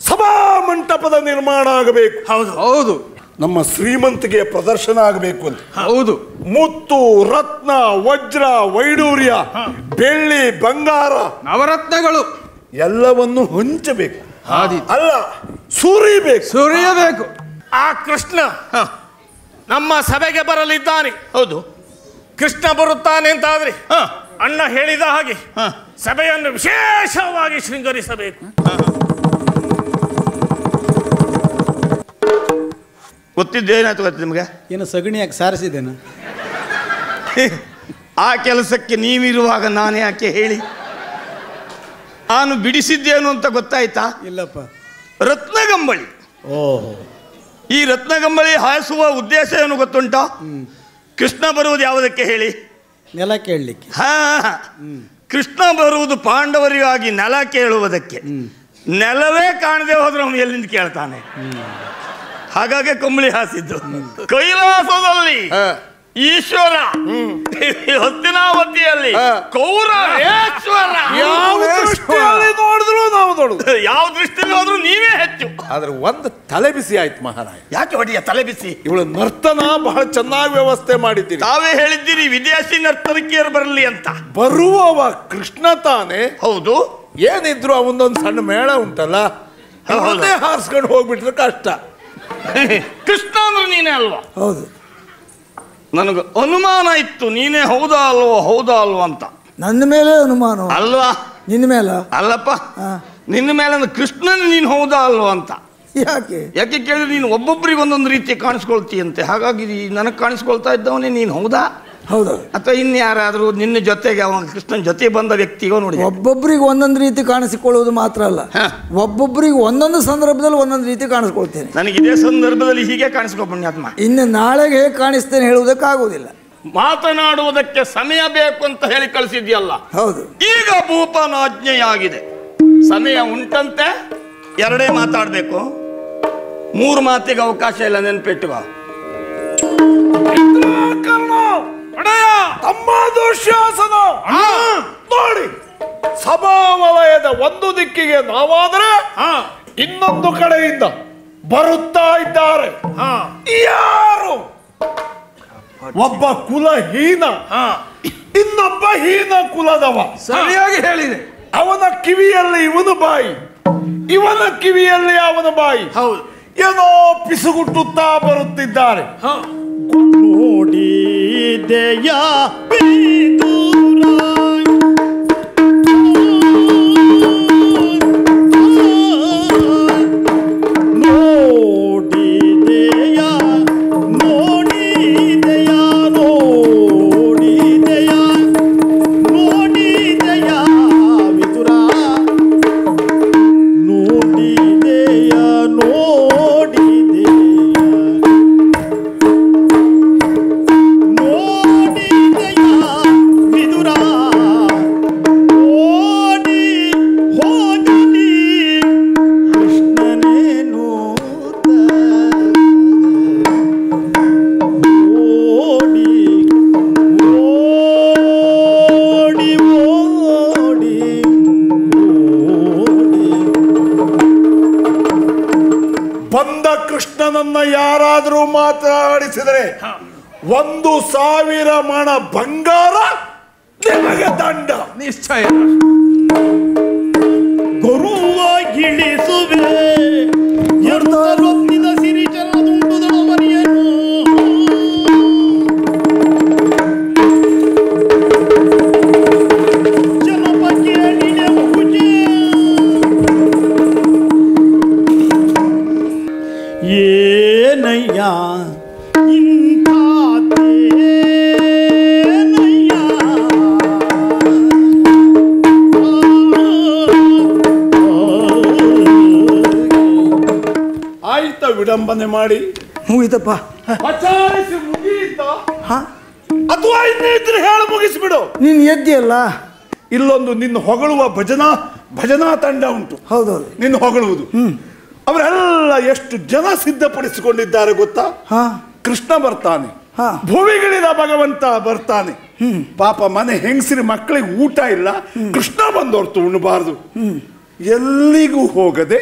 ಸಭಾ ಮಂಟಪದ ನಿರ್ಮಾಣ ಆಗಬೇಕು. ಹೌದು ಹೌದು ನಮ್ಮ ಶ್ರೀಮಂತಿಗೆ ಪ್ರದರ್ಶನ ಆಗಬೇಕು ಅಂತ. ಹೌದು. ಮುತ್ತು, ರತ್ನ, ವಜ್ರ, ವೈಡೂರ್ಯ, ಬೆಳ್ಳಿ, ಬಂಗಾರ, ನವರತ್ನಗಳು ಎಲ್ಲವನ್ನು ಹಂಚಬೇಕು. ಆದೀತು. ಅಲ್ಲ, ಸುರಿಬೇಕು. ಸುರಿಯಬೇಕು. ಆ ಕೃಷ್ಣ ನಮ್ಮ ಸಭೆಗೆ ಬರಲಿದ್ದಾನೆ. ಹೌದು. ಕೃಷ್ಣ ಬರುತ್ತಾನೆ ಅಂತಾದ್ರೆ ಅಣ್ಣ ಹೇಳಿದ ಹಾಗೆ ಸಭೆಯನ್ನು ವಿಶೇಷವಾಗಿ ಶೃಂಗರಿಸಬೇಕು. ಗೊತ್ತಿದ್ದೇನಾಯ್ತು ಗೊತ್ತಿದೆ ನಿಮಗೆ? ಏನು ಸಗಣಿಯಾಗಿ ಸಾರಿಸಿದ್ದೇನೆ? ಆ ಕೆಲಸಕ್ಕೆ ನೀವಿರುವಾಗ ನಾನು ಯಾಕೆ ಹೇಳಿ? ನಾನು ಬಿಡಿಸಿದ್ದೇನು ಅಂತ ಗೊತ್ತಾಯ್ತಾ? ಇಲ್ಲಪ್ಪ. ರತ್ನಗಂಬಳಿ. ಓಹೋ. ಈ ರತ್ನಗಂಬಳಿ ಹಾಯಿಸುವ ಉದ್ದೇಶ ಏನು ಗೊತ್ತುಂಟಾ? ಕೃಷ್ಣ ಬರುವುದು ಯಾವುದಕ್ಕೆ ಹೇಳಿ? ನೆಲ ಕೇಳಲಿಕ್ಕೆ. ಹಾ, ಕೃಷ್ಣ ಬರುವುದು ಪಾಂಡವರಿಗಾಗಿ ನೆಲ ಕೇಳುವುದಕ್ಕೆ. ನೆಲವೇ ಕಾಣದೆ ಹೋದ್ರೆ ಅವನು ಎಲ್ಲಿಂದ ಕೇಳ್ತಾನೆ? ಹಾಗಾಗಿ ಕಂಬಳಿ ಹಾಸಿದ್ದು. ಕೈಲಾಸದಲ್ಲಿ ಈಶ್ವರ, ಹಸ್ತಿನಾವತಿಯಲ್ಲಿ ಕೌರವೇಶ್ವರ. ಯಾವ ದೃಷ್ಟಿಯಲ್ಲಿ ನೋಡಿದ್ರು ನಾವು ನೋಡುದು, ಯಾವ ದೃಷ್ಟಿಯಲ್ಲಿ ಹೋದ್ರು ನೀವೇ ಹೆಚ್ಚು. ಆದ್ರೆ ಒಂದು ತಲೆ ಬಿಸಿ ಆಯ್ತು ಮಹಾರಾಯ. ಯಾಕೆ ಹೊಡಿಯ ತಲೆ ಬಿಸಿ? ಇವಳು ನರ್ತನ ಬಹಳ ಚೆನ್ನಾಗಿ ವ್ಯವಸ್ಥೆ ಮಾಡಿದ್ದೀರಿ. ತಾವೇ ಹೇಳಿದ್ದೀರಿ ವಿದೇಶಿ ನರ್ತನಕಿಯರು ಬರಲಿ ಅಂತ. ಬರುವವ ಕೃಷ್ಣ ತಾನೇ? ಹೌದು. ಏನಿದ್ರು ಅವನೊಂದು ಸಣ್ಣ ಮೇಳ ಉಂಟಲ್ಲ, ಅವನೇ ಹಾರಿಸ್ಕೊಂಡು ಹೋಗ್ಬಿಟ್ರೆ ಕಷ್ಟ. ಕೃಷ್ಣ ಅಂದ್ರೆ ನೀನೇ ಅಲ್ವಾ? ಹೌದು. ನನಗೆ ಅನುಮಾನ ಇತ್ತು, ನೀನೇ ಹೌದಾ ಅಲ್ವಾ ಅಂತ. ನನ್ನ ಮೇಲೆ ಅನುಮಾನ ಅಲ್ವಾ? ನಿನ್ನ ಮೇಲೆ ಅಲ್ಲಪ್ಪ, ನಿನ್ನ ಮೇಲೆ ಕೃಷ್ಣನ ನೀನು ಹೌದಾ ಅಲ್ವಾ ಅಂತ. ಯಾಕೆ ಕೇಳಿದ್ರೆ ನೀನು ಒಬ್ಬೊಬ್ಬರಿಗೆ ಒಂದೊಂದು ರೀತಿ ಕಾಣಿಸ್ಕೊಳ್ತೀಯಂತೆ. ಹಾಗಾಗಿ ನನಗೆ ಕಾಣಿಸ್ಕೊಳ್ತಾ ಇದ್ದವನೇ ನೀನು ಹೌದಾ? ಹೌದಾ? ಅಥವಾ ಇನ್ಯಾರಾದ್ರೂ ನಿನ್ನ ಜೊತೆಗೆ ಅವನ ಕೃಷ್ಣನ ಜೊತೆ ಬಂದ ವ್ಯಕ್ತಿಗೋ ನೋಡಿ. ಒಬ್ಬೊಬ್ಬರಿಗೆ ಒಂದೊಂದು ರೀತಿ ಕಾಣಿಸಿಕೊಳ್ಳುವುದು ಮಾತ್ರ ಅಲ್ಲ, ಒಬ್ಬೊಬ್ಬರಿಗೆ ಒಂದೊಂದು ಸಂದರ್ಭದಲ್ಲಿ ಒಂದೊಂದು ರೀತಿ ಕಾಣಿಸ್ಕೊಳ್ತೇನೆ. ನನಗೆ ಇದೇ ಸಂದರ್ಭದಲ್ಲಿ ಹೀಗೆ ಕಾಣಿಸ್ಕೊ ಪುಣ್ಯಾತ್ಮ. ಇನ್ನು ನಾಳೆಗೆ ಹೇಗೆ ಕಾಣಿಸ್ತೇನೆ ಹೇಳುವುದಕ್ಕಾಗುವುದಿಲ್ಲ. ಮಾತನಾಡುವುದಕ್ಕೆ ಸಮಯ ಬೇಕು ಅಂತ ಹೇಳಿ ಕಳಿಸಿದ್ಯಲ್ಲ. ಹೌದು. ಈಗ ಭೂಪನ ಆಜ್ಞೆಯಾಗಿದೆ, ಸಮಯ ಉಂಟಂತೆ. ಎರಡೇ ಮಾತಾಡಬೇಕು, 3 ಮಾತಿಗೆ ಅವಕಾಶ ಇಲ್ಲ, ನೆನ್ಪಿಟ್ಟುವ. ತಮ್ಮ ದುಶ್ಯಾಸನ ನೋಡಿ, ಸಭಾವಲಯದ ಒಂದು ದಿಕ್ಕಿಗೆ ನಾವಾದರೆ ಇನ್ನೊಂದು ಕಡೆಯಿಂದ ಬರುತ್ತಾ ಇದ್ದಾರೆ. ಯಾರು? ಒಬ್ಬ ಕುಲಹೀನ, ಇನ್ನೊಬ್ಬ ಹೀನ ಕುಲದವ. ಸರಿಯಾಗಿ ಹೇಳಿದೆ. ಅವನ ಕಿವಿಯಲ್ಲಿ ಇವನು ಬಾಯಿ, ಇವನ ಕಿವಿಯಲ್ಲಿ ಅವನ ಬಾಯಿ. ಹೌದು. ಏನೋ ಪಿಸುಗುಟ್ಟುತ್ತಾ ಬರುತ್ತಿದ್ದಾರೆ. ನೋಡಿದೆಯ ಕೃಷ್ಣನನ್ನ ಯಾರಾದರೂ ಮಾತಾಡಿಸಿದರೆ 1,000 ಮಣ ಬಂಗಾರ ನಿಮಗೆ ದಂಡ. ನಿಶ್ಚಯ. ಗೊರುವ ಇಳಿಸುವೆ ರೊಪ್ಪಿದ ಸಿರಿಚರ ದುಂಡುದಳ ಮರಿಯನು. ಜನಪ ಕೇಳಿದೆ ಪೂಜೆ ಏನಯ್ಯ ಇಂಥದ್ದೇನಯ್ಯ ವಿಜೃಂಭಣೆ ಮಾಡಿ ಮುಗಿತಪ್ಪ. ಪಚಾರಿಸಿ ಮುಗಿಯಿತ ಹಾ, ಅಥವಾ ಇನ್ನಿದ್ರೆ ಹೇಳಿ ಮುಗಿಸ್ಬಿಡು. ನೀನು ಎದ್ದಿಯಲ್ಲ. ಇಲ್ಲೊಂದು ನಿನ್ನ ಹೊಗಳುವ ಭಜನಾ ತಂಡ ಉಂಟು. ಹೌದೌದು. ನಿನ್ನ ಹೊಗಳುವುದು. ಅವರೆಲ್ಲ ಎಷ್ಟು ಜನ ಸಿದ್ಧಪಡಿಸಿಕೊಂಡಿದ್ದಾರೆ ಗೊತ್ತಾ? ಕೃಷ್ಣ ಬರ್ತಾನೆ, ಭುವಿಗಳಿದ ಭಗವಂತ ಬರ್ತಾನೆ. ಪಾಪ ಮನೆ ಹೆಂಗಸಿರಿ ಮಕ್ಕಳಿಗೆ ಊಟ ಇಲ್ಲ, ಕೃಷ್ಣ ಬಂದೋರ್ತು ಉಣ್ಣಬಾರ್ದು. ಎಲ್ಲಿಗೂ ಹೋಗದೆ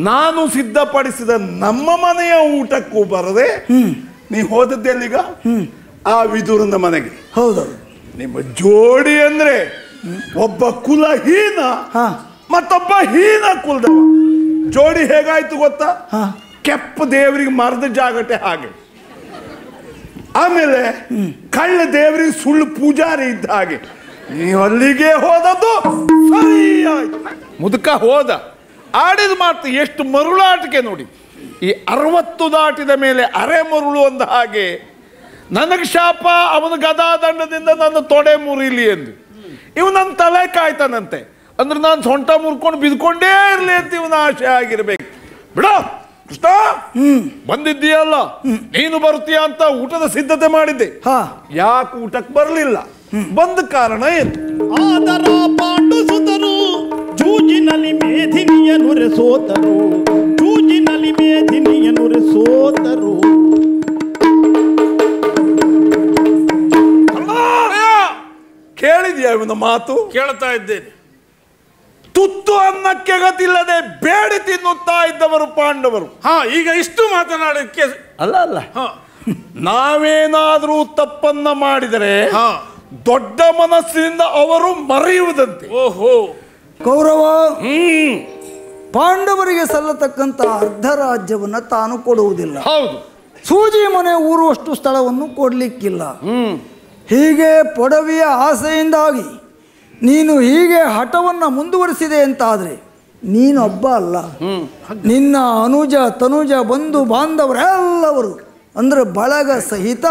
ನಾನು ಸಿದ್ಧಪಡಿಸಿದ ನಮ್ಮ ಮನೆಯ ಊಟಕ್ಕೂ ಬರದೆ ನೀ ಹೋದದ್ದೆಲ್ಲಿಗ? ಆ ವಿದುರನ ಮನೆಗೆ. ಹೌದೌದು. ನಿಮ್ಮ ಜೋಡಿ ಅಂದ್ರೆ ಒಬ್ಬ ಕುಲಹೀನ ಮತ್ತೊಬ್ಬ ಹೀನ ಕುಲದವ. ಜೋಡಿ ಹೇಗಾಯ್ತು ಗೊತ್ತಾ? ಕೆಪ್ಪ ದೇವರಿಗೆ ಮರದ ಜಾಗಟೆ ಹಾಗೆ. ಆಮೇಲೆ ಕಳ್ಳ ದೇವರಿಗೆ ಸುಳ್ಳು ಪೂಜಾರಿ ಇದ್ದ ಹಾಗೆ. ನೀವು ಅಲ್ಲಿಗೆ ಹೋದದ್ದು ಸರಿಯಾಯ್ತು. ಮುದುಕ ಹೋದ, ಆಡಿದ ಮಾತು ಎಷ್ಟು ಮರುಳಾಟಿಕೆ ನೋಡಿ. ಈ 60 ದಾಟಿದ ಮೇಲೆ ಅರೆ ಮರುಳು ಅಂದ ಹಾಗೆ ನನಗೆ ಶಾಪ, ಅವನ ಗದಾದಂಡದಿಂದ ನನ್ನ ತೊಡೆ ಮುರಿಲಿ ಎಂದು. ಇವ್ ನನ್ನ ತಲೆ ಕಾಯ್ತಾನಂತೆ ಅಂದ್ರೆ ನಾನು ಸೊಂಟ ಮುರ್ಕೊಂಡು ಬಿದ್ಕೊಂಡೇ ಇರ್ಲಿ ಅಂತ ಇವನ ಆಶೆ ಆಗಿರ್ಬೇಕು. ಬಿಡ ಕೃಷ್ಣ, ಬಂದಿದ್ದೀಯಲ್ಲ, ನೀನು ಬರ್ತೀಯ ಅಂತ ಊಟದ ಸಿದ್ಧತೆ ಮಾಡಿದ್ದೆ. ಯಾಕೆ ಊಟಕ್ಕೆ ಬರಲಿಲ್ಲ? ಬಂದ ಕಾರಣ ಏನು? ಆದರ ಪಾಂಡು ಸುತರು ಜೂಜಿನಲ್ಲಿ ಮೇಧಿನಿಯ ನುರೆ ಸೋತರು, ಜೂಜಿನಲ್ಲಿ ಮೇಧಿನಿಯ ನುರೆ ಸೋತರು. ಕೇಳಿದ್ಯಾ ಇವನ ಮಾತು? ಕೇಳ್ತಾ ಇದ್ದೇನೆ. ತುತ್ತು ಅನ್ನಕ್ಕೆ ಗತಿಲ್ಲದೆ ಬೇಡಿ ತಿನ್ನುತ್ತಾ ಇದ್ದವರು ಪಾಂಡವರು. ಈಗ ಇಷ್ಟು ಮಾತನಾಡಕ್ಕೆ ಅಲ್ಲ, ನಾವೇನಾದ್ರೂ ತಪ್ಪನ್ನ ಮಾಡಿದರೆ ದೊಡ್ಡ ಮನಸ್ಸಿನಿಂದ ಅವರು ಮರೆಯುವುದಂತೆ. ಓಹೋ, ಕೌರವ ಪಾಂಡವರಿಗೆ ಸಲ್ಲತಕ್ಕಂತ ಅರ್ಧ ರಾಜ್ಯವನ್ನ ತಾನು ಕೊಡುವುದಿಲ್ಲ. ಹೌದು. ಸೂಜಿ ಮನೆ ಊರುವಷ್ಟು ಸ್ಥಳವನ್ನು ಕೊಡ್ಲಿಕ್ಕಿಲ್ಲ. ಹೀಗೆ ಪೊಡವಿಯ ಆಸೆಯಿಂದಾಗಿ ನೀನು ಹೀಗೆ ಹಠವನ್ನು ಮುಂದುವರಿಸಿದೆ ಅಂತಾದರೆ ನೀನೊಬ್ಬ ಅಲ್ಲ, ನಿನ್ನ ಅನುಜ ತನುಜ ಬಂಧು ಬಾಂಧವರೆಲ್ಲವರು ಅಂದ್ರೆ ಬಳಗ ಸಹಿತ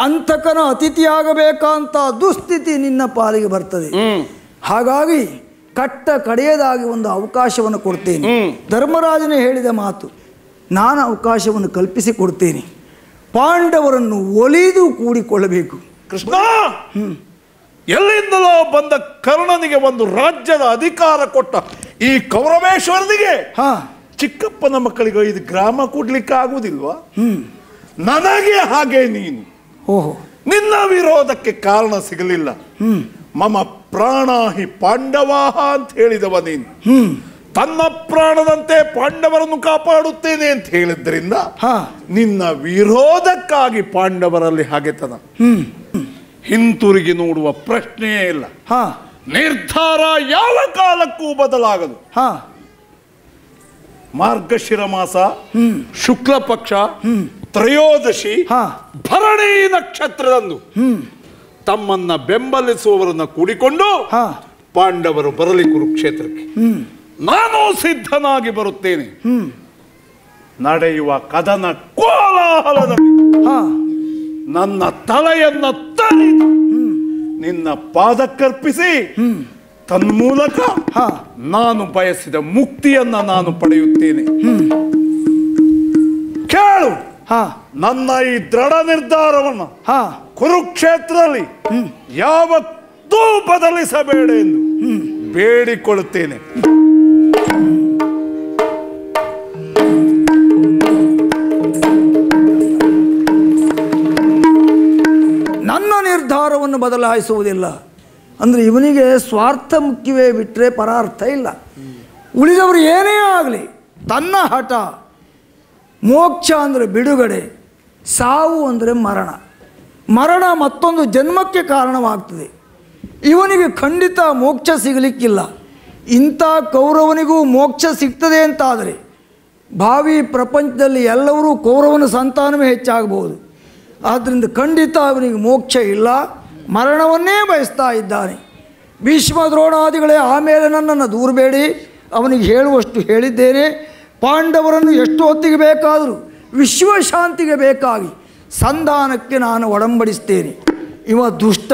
ಅಂತಕನ ಅತಿಥಿಯಾಗಬೇಕಂತ ದುಸ್ಥಿತಿ ನಿನ್ನ ಪಾಲಿಗೆ ಬರ್ತದೆ. ಹಾಗಾಗಿ ಕಟ್ಟ ಕಡೆಯದಾಗಿ ಒಂದು ಅವಕಾಶವನ್ನು ಕೊಡ್ತೇನೆ. ಧರ್ಮರಾಜನೇ ಹೇಳಿದ ಮಾತು, ನಾನು ಅವಕಾಶವನ್ನು ಕಲ್ಪಿಸಿಕೊಡ್ತೇನೆ. ಪಾಂಡವರನ್ನು ಒಲಿದು ಕೂಡಿಕೊಳ್ಳಬೇಕು. ಕೃಷ್ಣ, ಎಲ್ಲಿಂದಲೋ ಬಂದ ಕರ್ಣನಿಗೆ ಒಂದು ರಾಜ್ಯದ ಅಧಿಕಾರ ಕೊಟ್ಟ ಈ ಕೌರವೇಶ್ವರನಿಗೆ ಚಿಕ್ಕಪ್ಪನ ಮಕ್ಕಳಿಗೆ ಇದು ಗ್ರಾಮ ಕೊಡ್ಲಿಕ್ಕೆ ಆಗುವುದಿಲ್ವಾ? ನನಗೆ ಹಾಗೆ ನೀನು ನಿನ್ನ ವಿರೋಧಕ್ಕೆ ಕಾರಣ ಸಿಗಲಿಲ್ಲ. ಮಮ ಪ್ರಾಣಾಹಿ ಪಾಂಡವಾಹ ಅಂತ ಹೇಳಿದವ ನೀನು. ತನ್ನ ಪ್ರಾಣದಂತೆ ಪಾಂಡವರನ್ನು ಕಾಪಾಡುತ್ತೇನೆ ಅಂತ ಹೇಳಿದ್ರಿಂದ ನಿನ್ನ ವಿರೋಧಕ್ಕಾಗಿ ಪಾಂಡವರಲ್ಲಿ ಹಾಗೆತನ. ಹಿಂತಿರುಗಿ ನೋಡುವ ಪ್ರಶ್ನೆಯೇ ಇಲ್ಲ. ನಿರ್ಧಾರ ಯಾವ ಕಾಲಕ್ಕೂ ಬದಲಾಗದು. ಮಾರ್ಗಶಿರ ಮಾಸ ಶುಕ್ಲ ಪಕ್ಷ ತ್ರಯೋದಶಿ ಭರಣಿ ನಕ್ಷತ್ರದಂದು ತಮ್ಮನ್ನ ಬೆಂಬಲಿಸುವವರನ್ನ ಕೂಡಿಕೊಂಡು ಪಾಂಡವರು ಬರಲಿ ಕುರುಕ್ಷೇತ್ರಕ್ಕೆ. ನಾನು ಸಿದ್ಧನಾಗಿ ಬರುತ್ತೇನೆ. ನಡೆಯುವ ಕದನ ಕೋಲಾಹಲದಲ್ಲಿ ನನ್ನ ತಲೆಯನ್ನ ತರಿದು ನಿನ್ನ ಪಾದಕ್ಕರ್ಪಿಸಿ ತನ್ಮೂಲಕ ನಾನು ಬಯಸಿದ ಮುಕ್ತಿಯನ್ನ ನಾನು ಪಡೆಯುತ್ತೇನೆ. ಕೇಳು ನನ್ನ ಈ ದೃಢ ನಿರ್ಧಾರವನ್ನು ಕುರುಕ್ಷೇತ್ರದಲ್ಲಿ ಯಾವತ್ತೂ ಬದಲಿಸಬೇಡ ಎಂದು ಬೇಡಿಕೊಳ್ಳುತ್ತೇನೆ. ನನ್ನ ನಿರ್ಧಾರವನ್ನು ಬದಲಾಯಿಸುವುದಿಲ್ಲ ಅಂದರೆ ಇವನಿಗೆ ಸ್ವಾರ್ಥ ಮುಖ್ಯವೇ ಬಿಟ್ಟರೆ ಪರಾರ್ಥ ಇಲ್ಲ. ಉಳಿದವರು ಏನೇ ಆಗಲಿ ತನ್ನ ಹಠ. ಮೋಕ್ಷ ಅಂದರೆ ಬಿಡುಗಡೆ, ಸಾವು ಅಂದರೆ ಮರಣ. ಮರಣ ಮತ್ತೊಂದು ಜನ್ಮಕ್ಕೆ ಕಾರಣವಾಗ್ತದೆ. ಇವನಿಗೆ ಖಂಡಿತ ಮೋಕ್ಷ ಸಿಗಲಿಕ್ಕಿಲ್ಲ. ಇಂಥ ಕೌರವನಿಗೂ ಮೋಕ್ಷ ಸಿಗ್ತದೆ ಅಂತಾದರೆ ಭಾವಿ ಪ್ರಪಂಚದಲ್ಲಿ ಎಲ್ಲರೂ ಕೌರವನ ಸಂತಾನವೇ ಹೆಚ್ಚಾಗಬಹುದು. ಆದ್ದರಿಂದ ಖಂಡಿತ ಅವನಿಗೆ ಮೋಕ್ಷ ಇಲ್ಲ, ಮರಣವನ್ನೇ ಬಯಸ್ತಾ ಇದ್ದಾನೆ. ಭೀಷ್ಮ ದ್ರೋಣಾದಿಗಳೇ ಆಮೇಲೆ ನನ್ನನ್ನು ದೂರಬೇಡಿ, ಅವನಿಗೆ ಹೇಳುವಷ್ಟು ಹೇಳಿದ್ದೇನೆ. ಪಾಂಡವರನ್ನು ಎಷ್ಟು ಹೊತ್ತಿಗೆ ಬೇಕಾದರೂ ವಿಶ್ವಶಾಂತಿಗೆ ಬೇಕಾಗಿ ಸಂಧಾನಕ್ಕೆ ನಾನು ಒಡಂಬಡಿಸ್ತೇನೆ. ಇವ ದುಷ್ಟ,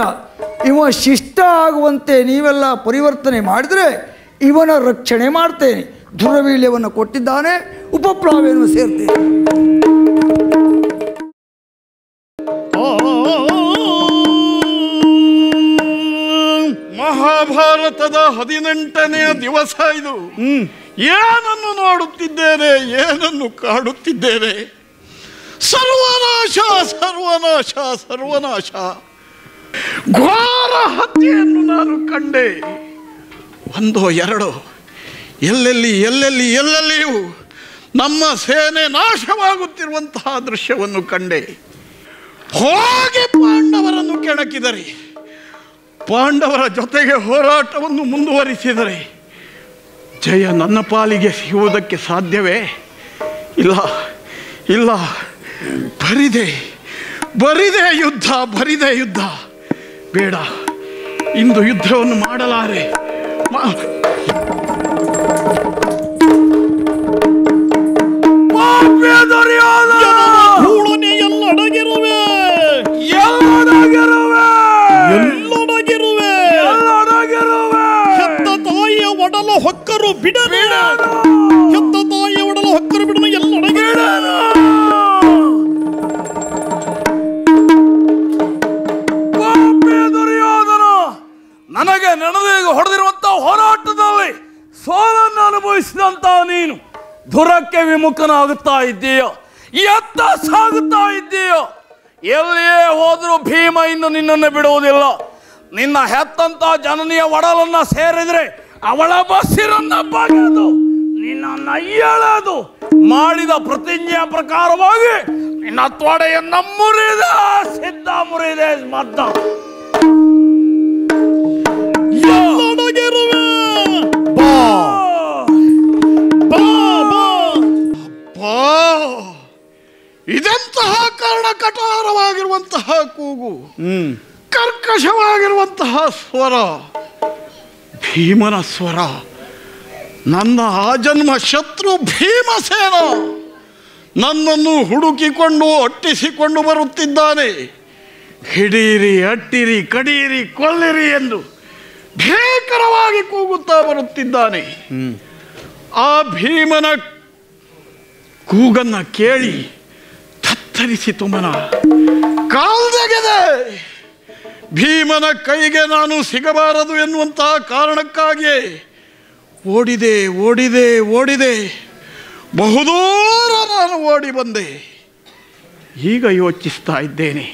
ಇವ ಶಿಷ್ಟ ಆಗುವಂತೆ ನೀವೆಲ್ಲ ಪರಿವರ್ತನೆ ಮಾಡಿದರೆ ಇವನ ರಕ್ಷಣೆ ಮಾಡ್ತೇನೆ. ದುರ್ವೀಳ್ಯವನ್ನು ಕೊಟ್ಟಿದ್ದಾನೆ, ಉಪಪ್ಲಾವೆಯನ್ನು ಸೇರ್ತೇನೆ. ಮಹಾಭಾರತದ 18ನೆಯ ದಿವಸ ಇದು. ಏನನ್ನು ನೋಡುತ್ತಿದ್ದೇನೆ, ಏನನ್ನು ಕಾಡುತ್ತಿದ್ದೇನೆ. ಸರ್ವನಾಶ ಸರ್ವನಾಶ ಸರ್ವನಾಶ. ಘೋರ ಹತ್ಯೆಯನ್ನು ನಾನು ಕಂಡೆ. ಒಂದೋ ಎರಡೋ, ಎಲ್ಲೆಲ್ಲಿಯೂ ನಮ್ಮ ಸೇನೆ ನಾಶವಾಗುತ್ತಿರುವಂತಹ ದೃಶ್ಯವನ್ನು ಕಂಡೆ. ಹೋಗಿ ಪಾಂಡವರನ್ನು ಕೆಣಕಿದರೆ, ಪಾಂಡವರ ಜೊತೆಗೆ ಹೋರಾಟವನ್ನು ಮುಂದುವರಿಸಿದರೆ ಜಯ ನನ್ನ ಪಾಲಿಗೆ ಸಿಗುವುದಕ್ಕೆ ಸಾಧ್ಯವೇ? ಇಲ್ಲ ಇಲ್ಲ, ಬರಿದೆ ಯುದ್ಧ. ಬೇಡ, ಇಂದು ಯುದ್ಧವನ್ನು ಮಾಡಲಾರೆ. ಹೆತ್ತ ತಾಯಿಯ ಒಡಲ ಹೊಕ್ಕರು ಬಿಡಬೇಡ, ಹೆತ್ತ ತಾಯಿಯ ಒಡಲ ಹೊಕ್ಕರು ಬಿಡನು ಎಲ್ಲೊಡಗಿರ. ನನಗೆ ನೆನದಿಗೆ ಹೊಡೆದಿರುವಂತಹ ಹೋರಾಟದಲ್ಲಿ ಸೋಲನ್ನು ಅನುಭವಿಸಿದಂತ ನೀನು ದುರಕ್ಕೆ ವಿಮುಖನಾಗುತ್ತಾ ಇದ್ದೀಯೋ, ಎತ್ತ ಸಾಗುತ್ತಾ ಇದ್ದೀಯೋ. ಎಲ್ಲಿಯೇ ಹೋದರೂ ಭೀಮ ಇನ್ನು ನಿನ್ನನ್ನು ಬಿಡುವುದಿಲ್ಲ. ನಿನ್ನ ಹೆತ್ತಂತ ಜನನಿಯ ಒಡಲನ್ನ ಸೇರಿದ್ರೆ ಅವಳ ಬಸಿರನ್ನ ಬಗೆದು ನಿನ್ನ ಎಳೆದು ಮಾಡಿದ ಪ್ರತಿಜ್ಞೆಯ ಪ್ರಕಾರವಾಗಿ ನಿನ್ನ ತೊಡೆಯನ್ನ ಮುರಿದೆ ಮದ್ದ. ಇದೆಂತಹ ಕಾರಣ ಕಠೋರವಾಗಿರುವಂತಹ ಕೂಗು, ಕರ್ಕಶವಾಗಿರುವಂತಹ ಸ್ವರ, ಭೀಮನ ಸ್ವರ. ನನ್ನ ಆಜನ್ಮ ಶತ್ರು ಭೀಮಸೇನ ನನ್ನನ್ನು ಹುಡುಕಿಕೊಂಡು ಅಟ್ಟಿಸಿಕೊಂಡು ಬರುತ್ತಿದ್ದಾನೆ. ಹಿಡೀರಿ, ಅಟ್ಟಿರಿ, ಕಡೀರಿ, ಕೊಲ್ಲಿರಿ ಎಂದು ಭೀಕರವಾಗಿ ಕೂಗುತ್ತಾ ಬರುತ್ತಿದ್ದಾನೆ. ಆ ಭೀಮನ ಕೂಗನ್ನ ಕೇಳಿ ತತ್ತರಿಸಿತು ಮನ. ಕಾಲ್ದೆಗೆದೆ. ಭೀಮನ ಕೈಗೆ ನಾನು ಸಿಗಬಾರದು ಎನ್ನುವಂತಹ ಕಾರಣಕ್ಕಾಗಿಯೇ ಓಡಿದೆ. ಬಹುದೂರ ನಾನು ಓಡಿ ಬಂದೆ. ಈಗ ಯೋಚಿಸ್ತಾ ಇದ್ದೇನೆ,